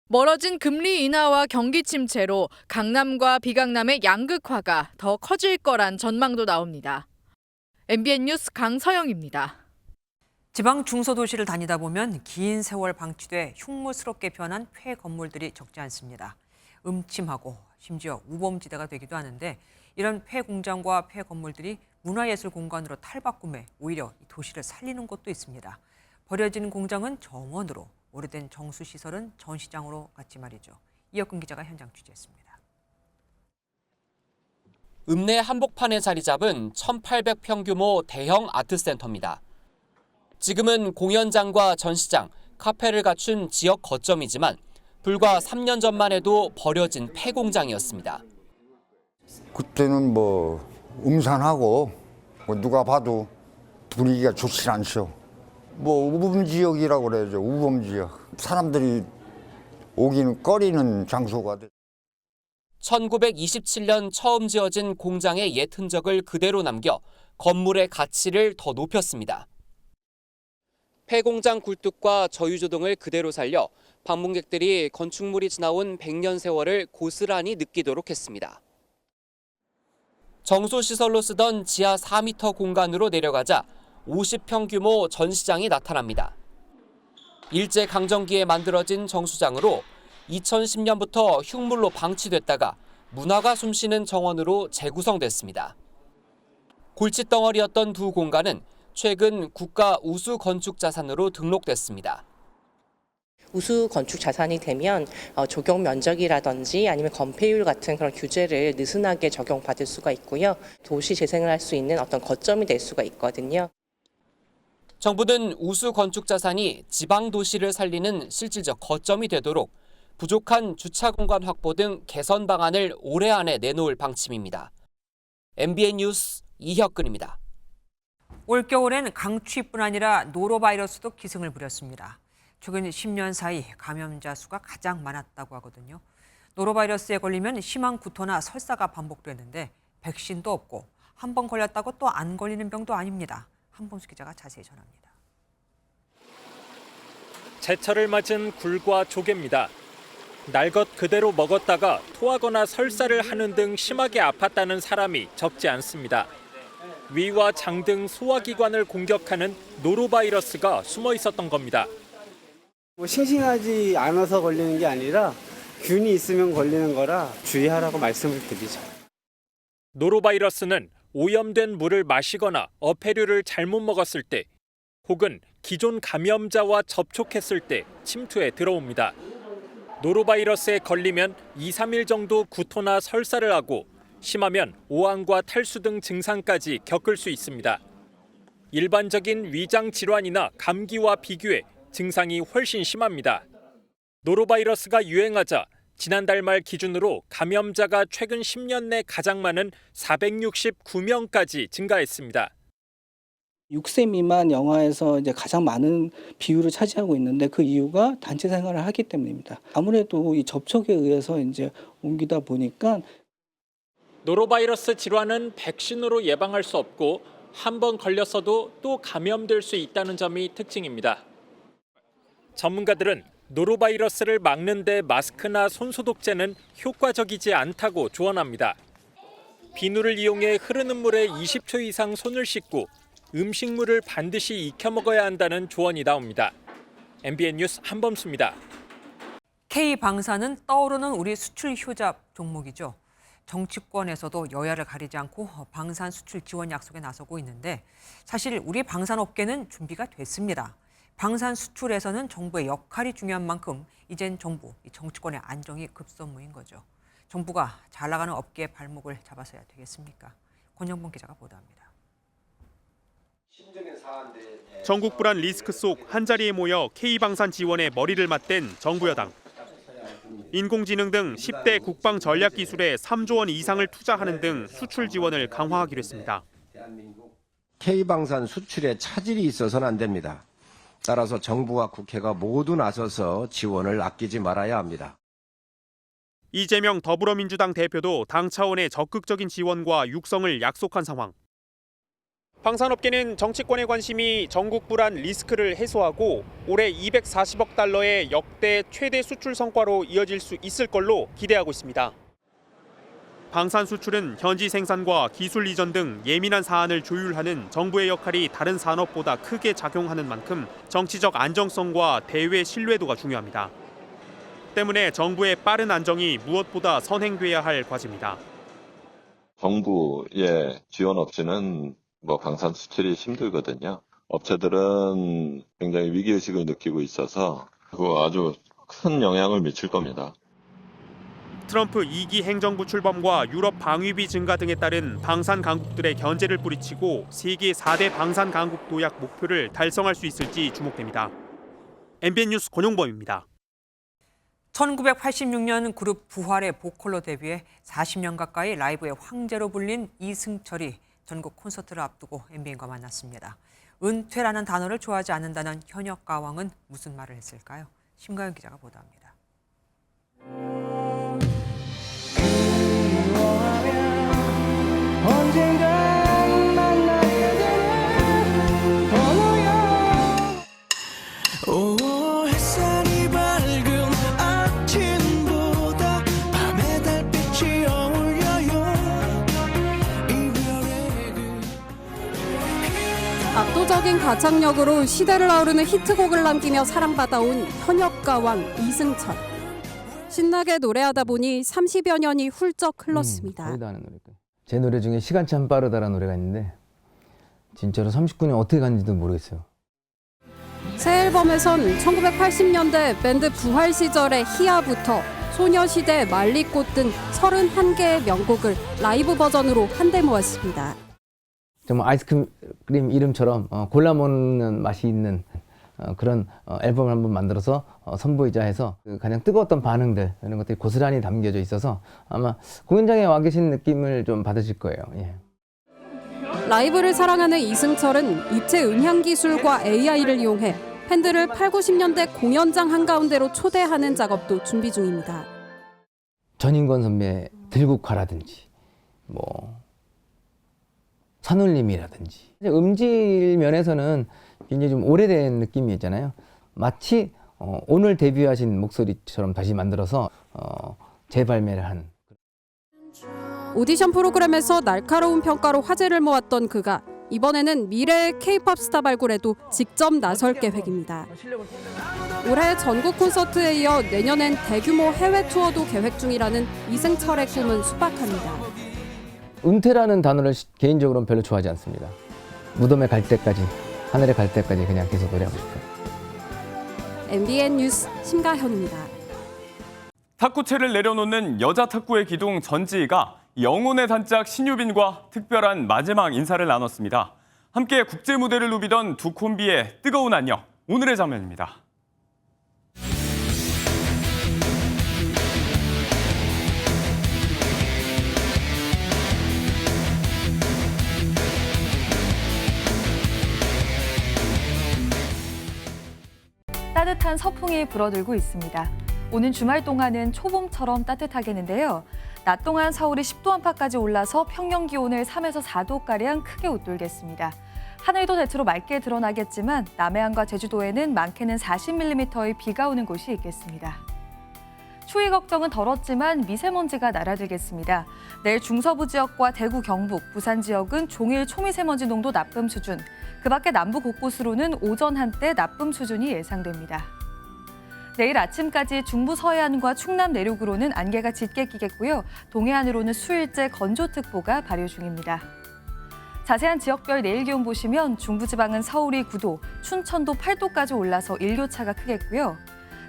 멀어진 금리 인하와 경기 침체로 강남과 비강남의 양극화가 더 커질 거란 전망도 나옵니다. MBN 뉴스 강서영입니다. 지방 중소도시를 다니다 보면 긴 세월 방치돼 흉물스럽게 변한 폐 건물들이 적지 않습니다. 음침하고 심지어 우범지대가 되기도 하는데 이런 폐 공장과 폐 건물들이 문화예술 공간으로 탈바꿈해 오히려 이 도시를 살리는 곳도 있습니다. 버려진 공장은 정원으로, 오래된 정수시설은 전시장으로 갔지 말이죠. 이혁근 기자가 현장 취재했습니다. 읍내 한복판에 자리 잡은 1,800평 규모 대형 아트센터입니다. 지금은 공연장과 전시장, 카페를 갖춘 지역 거점이지만 불과 3년 전만 해도 버려진 폐공장이었습니다. 그때는 음산하고 누가 봐도 분위기가 좋지 않죠. 우범지역이라고 그래야죠. 우범지역. 사람들이 오기는 꺼리는 장소가 돼. 1927년 처음 지어진 공장의 옛 흔적을 그대로 남겨 건물의 가치를 더 높였습니다. 폐공장 굴뚝과 저유조 등을 그대로 살려 방문객들이 건축물이 지나온 100년 세월을 고스란히 느끼도록 했습니다. 정수시설로 쓰던 지하 4m 공간으로 내려가자 50평 규모 전시장이 나타납니다. 일제강점기에 만들어진 정수장으로 2010년부터 흉물로 방치됐다가 문화가 숨쉬는 정원으로 재구성됐습니다. 골칫덩어리였던 두 공간은 최근 국가 우수 건축 자산으로 등록됐습니다. 우수 건축 자산이 되면 적용 면적이라든지 아니면 건폐율 같은 그런 규제를 느슨하게 적용받을 수가 있고요. 도시 재생을 할 수 있는 어떤 거점이 될 수가 있거든요. 정부는 우수 건축 자산이 지방 도시를 살리는 실질적 거점이 되도록 부족한 주차 공간 확보 등 개선 방안을 올해 안에 내놓을 방침입니다. MBN 뉴스 이혁근입니다. 올겨울엔 강추위뿐 아니라 노로바이러스도 기승을 부렸습니다. 최근 10년 사이 감염자 수가 가장 많았다고 하거든요. 노로바이러스에 걸리면 심한 구토나 설사가 반복되는데 백신도 없고 한 번 걸렸다고 또 안 걸리는 병도 아닙니다. 한범수 기자가 자세히 전합니다. 제철을 맞은 굴과 조개입니다. 날 것 그대로 먹었다가 토하거나 설사를 하는 등 심하게 아팠다는 사람이 적지 않습니다. 위와 장 등 소화기관을 공격하는 노로바이러스가 숨어 있었던 겁니다. 싱싱하지 않아서 걸리는 게 아니라 균이 있으면 걸리는 거라 주의하라고 말씀을 드리죠. 노로바이러스는 오염된 물을 마시거나 어패류를 잘못 먹었을 때 혹은 기존 감염자와 접촉했을 때 침투에 들어옵니다. 노로바이러스에 걸리면 2, 3일 정도 구토나 설사를 하고 심하면 오한과 탈수 등 증상까지 겪을 수 있습니다. 일반적인 위장 질환이나 감기와 비교해 증상이 훨씬 심합니다. 노로바이러스가 유행하자 지난달 말 기준으로 감염자가 최근 10년 내 가장 많은 469명까지 증가했습니다. 6세 미만 영아에서 이제 가장 많은 비율을 차지하고 있는데 그 이유가 단체 생활을 하기 때문입니다. 아무래도 이 접촉에 의해서 이제 옮기다 보니까 노로바이러스 질환은 백신으로 예방할 수 없고 한 번 걸렸어도 또 감염될 수 있다는 점이 특징입니다. 전문가들은 노로바이러스를 막는 데 마스크나 손소독제는 효과적이지 않다고 조언합니다. 비누를 이용해 흐르는 물에 20초 이상 손을 씻고 음식물을 반드시 익혀 먹어야 한다는 조언이 나옵니다. MBN 뉴스 한범수입니다. K방산은 떠오르는 우리 수출 효자 종목이죠. 정치권에서도 여야를 가리지 않고 방산 수출 지원 약속에 나서고 있는데 사실 우리 방산업계는 준비가 됐습니다. 방산 수출에서는 정부의 역할이 중요한 만큼 이젠 정부, 정치권의 안정이 급선무인 거죠. 정부가 잘 나가는 업계의 발목을 잡아서야 되겠습니까? 권영봉 기자가 보도합니다. 전국 불안 리스크 속 한자리에 모여 K방산 지원에 머리를 맞댄 정부 여당. 인공지능 등 10대 국방 전략 기술에 3조 원 이상을 투자하는 등 수출 지원을 강화하기로 했습니다. K방산 수출에 차질이 있어서는 안 됩니다. 따라서 정부와 국회가 모두 나서서 지원을 아끼지 말아야 합니다. 이재명 더불어민주당 대표도 당 차원의 적극적인 지원과 육성을 약속한 상황. 방산업계는 정치권의 관심이 전국 불안 리스크를 해소하고 올해 240억 달러의 역대 최대 수출 성과로 이어질 수 있을 걸로 기대하고 있습니다. 방산 수출은 현지 생산과 기술 이전 등 예민한 사안을 조율하는 정부의 역할이 다른 산업보다 크게 작용하는 만큼 정치적 안정성과 대외 신뢰도가 중요합니다. 때문에 정부의 빠른 안정이 무엇보다 선행돼야 할 과제입니다. 정부의 지원 없이는 방산 수출이 힘들거든요. 업체들은 굉장히 위기의식을 느끼고 있어서 그거 아주 큰 영향을 미칠 겁니다. 트럼프 2기 행정부 출범과 유럽 방위비 증가 등에 따른 방산 강국들의 견제를 뿌리치고 세계 4대 방산 강국 도약 목표를 달성할 수 있을지 주목됩니다. MBN 뉴스 권용범입니다. 1986년 그룹 부활의 보컬로 데뷔해 40년 가까이 라이브의 황제로 불린 이승철이 전국 콘서트를 앞두고 MBN과 만났습니다. 은퇴라는 단어를 좋아하지 않는다는 현역 가왕은 무슨 말을 했을까요? 심가연 기자가 보도합니다. 언젠간 만나게 되는 번호야. 오, 햇살이 밝은 아침보다 밤의 달빛이 어울려요. 압도적인 가창력으로 시대를 아우르는 히트곡을 남기며 사랑받아온 현역 가왕 이승철. 신나게 노래하다 보니 30여 년이 훌쩍 흘렀습니다. 거의 다 아는 노래고. 제 노래 중에 시간 참 빠르다라는 노래가 있는데 진짜로 39년 어떻게 갔는지도 모르겠어요. 새 앨범에선 1980년대 밴드 부활 시절의 희야부터 소녀시대 말리꽃 등 31개의 명곡을 라이브 버전으로 한데 모았습니다. 정말 아이스크림 이름처럼 골라 먹는 맛이 있는 그런 앨범을 한번 만들어서 선보이자 해서 가장 뜨거웠던 반응들 이런 것들이 고스란히 담겨져 있어서 아마 공연장에 와 계신 느낌을 좀 받으실 거예요. 예. 라이브를 사랑하는 이승철은 입체 음향 기술과 AI를 이용해 팬들을 8, 90년대 공연장 한가운데로 초대하는 작업도 준비 중입니다. 전인권 선배 들국화라든지 산울림이라든지 음질 면에서는 굉장히 좀 오래된 느낌이 있잖아요. 마치 오늘 데뷔하신 목소리처럼 다시 만들어서 재발매를 한. 오디션 프로그램에서 날카로운 평가로 화제를 모았던 그가 이번에는 미래의 K-팝 스타 발굴에도 직접 나설 계획입니다. 올해 전국 콘서트에 이어 내년엔 대규모 해외 투어도 계획 중이라는 이승철의 꿈은 수박합니다. 은퇴라는 단어를 개인적으로는 별로 좋아하지 않습니다. 무덤에 갈 때까지, 하늘에 갈 때까지 그냥 계속 노래하고 싶어요. MBN 뉴스 심가현입니다. 탁구채를 내려놓는 여자 탁구의 기둥 전지희가 영혼의 단짝 신유빈과 특별한 마지막 인사를 나눴습니다. 함께 국제 무대를 누비던 두 콤비의 뜨거운 안녕, 오늘의 장면입니다. 따뜻한 서풍이 불어들고 있습니다. 오는 주말 동안은 초봄처럼 따뜻하겠는데요. 낮 동안 서울이 10도 안팎까지 올라서 평년 기온을 3에서 4도가량 크게 웃돌겠습니다. 하늘도 대체로 맑게 드러나겠지만 남해안과 제주도에는 많게는 40mm의 비가 오는 곳이 있겠습니다. 추위 걱정은 덜었지만 미세먼지가 날아들겠습니다. 내일 중서부 지역과 대구, 경북, 부산 지역은 종일 초미세먼지 농도 나쁨 수준, 그 밖에 남부 곳곳으로는 오전 한때 나쁨 수준이 예상됩니다. 내일 아침까지 중부 서해안과 충남 내륙으로는 안개가 짙게 끼겠고요. 동해안으로는 수일째 건조특보가 발효 중입니다. 자세한 지역별 내일 기온 보시면 중부지방은 서울이 9도, 춘천도 8도까지 올라서 일교차가 크겠고요.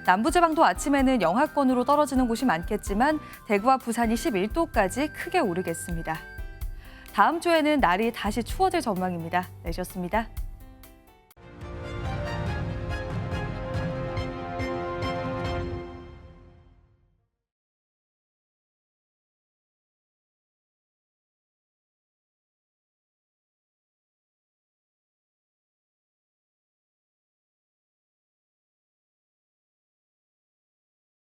남부지방도 아침에는 영하권으로 떨어지는 곳이 많겠지만 대구와 부산이 11도까지 크게 오르겠습니다. 다음 주에는 날이 다시 추워질 전망입니다. 내셨습니다.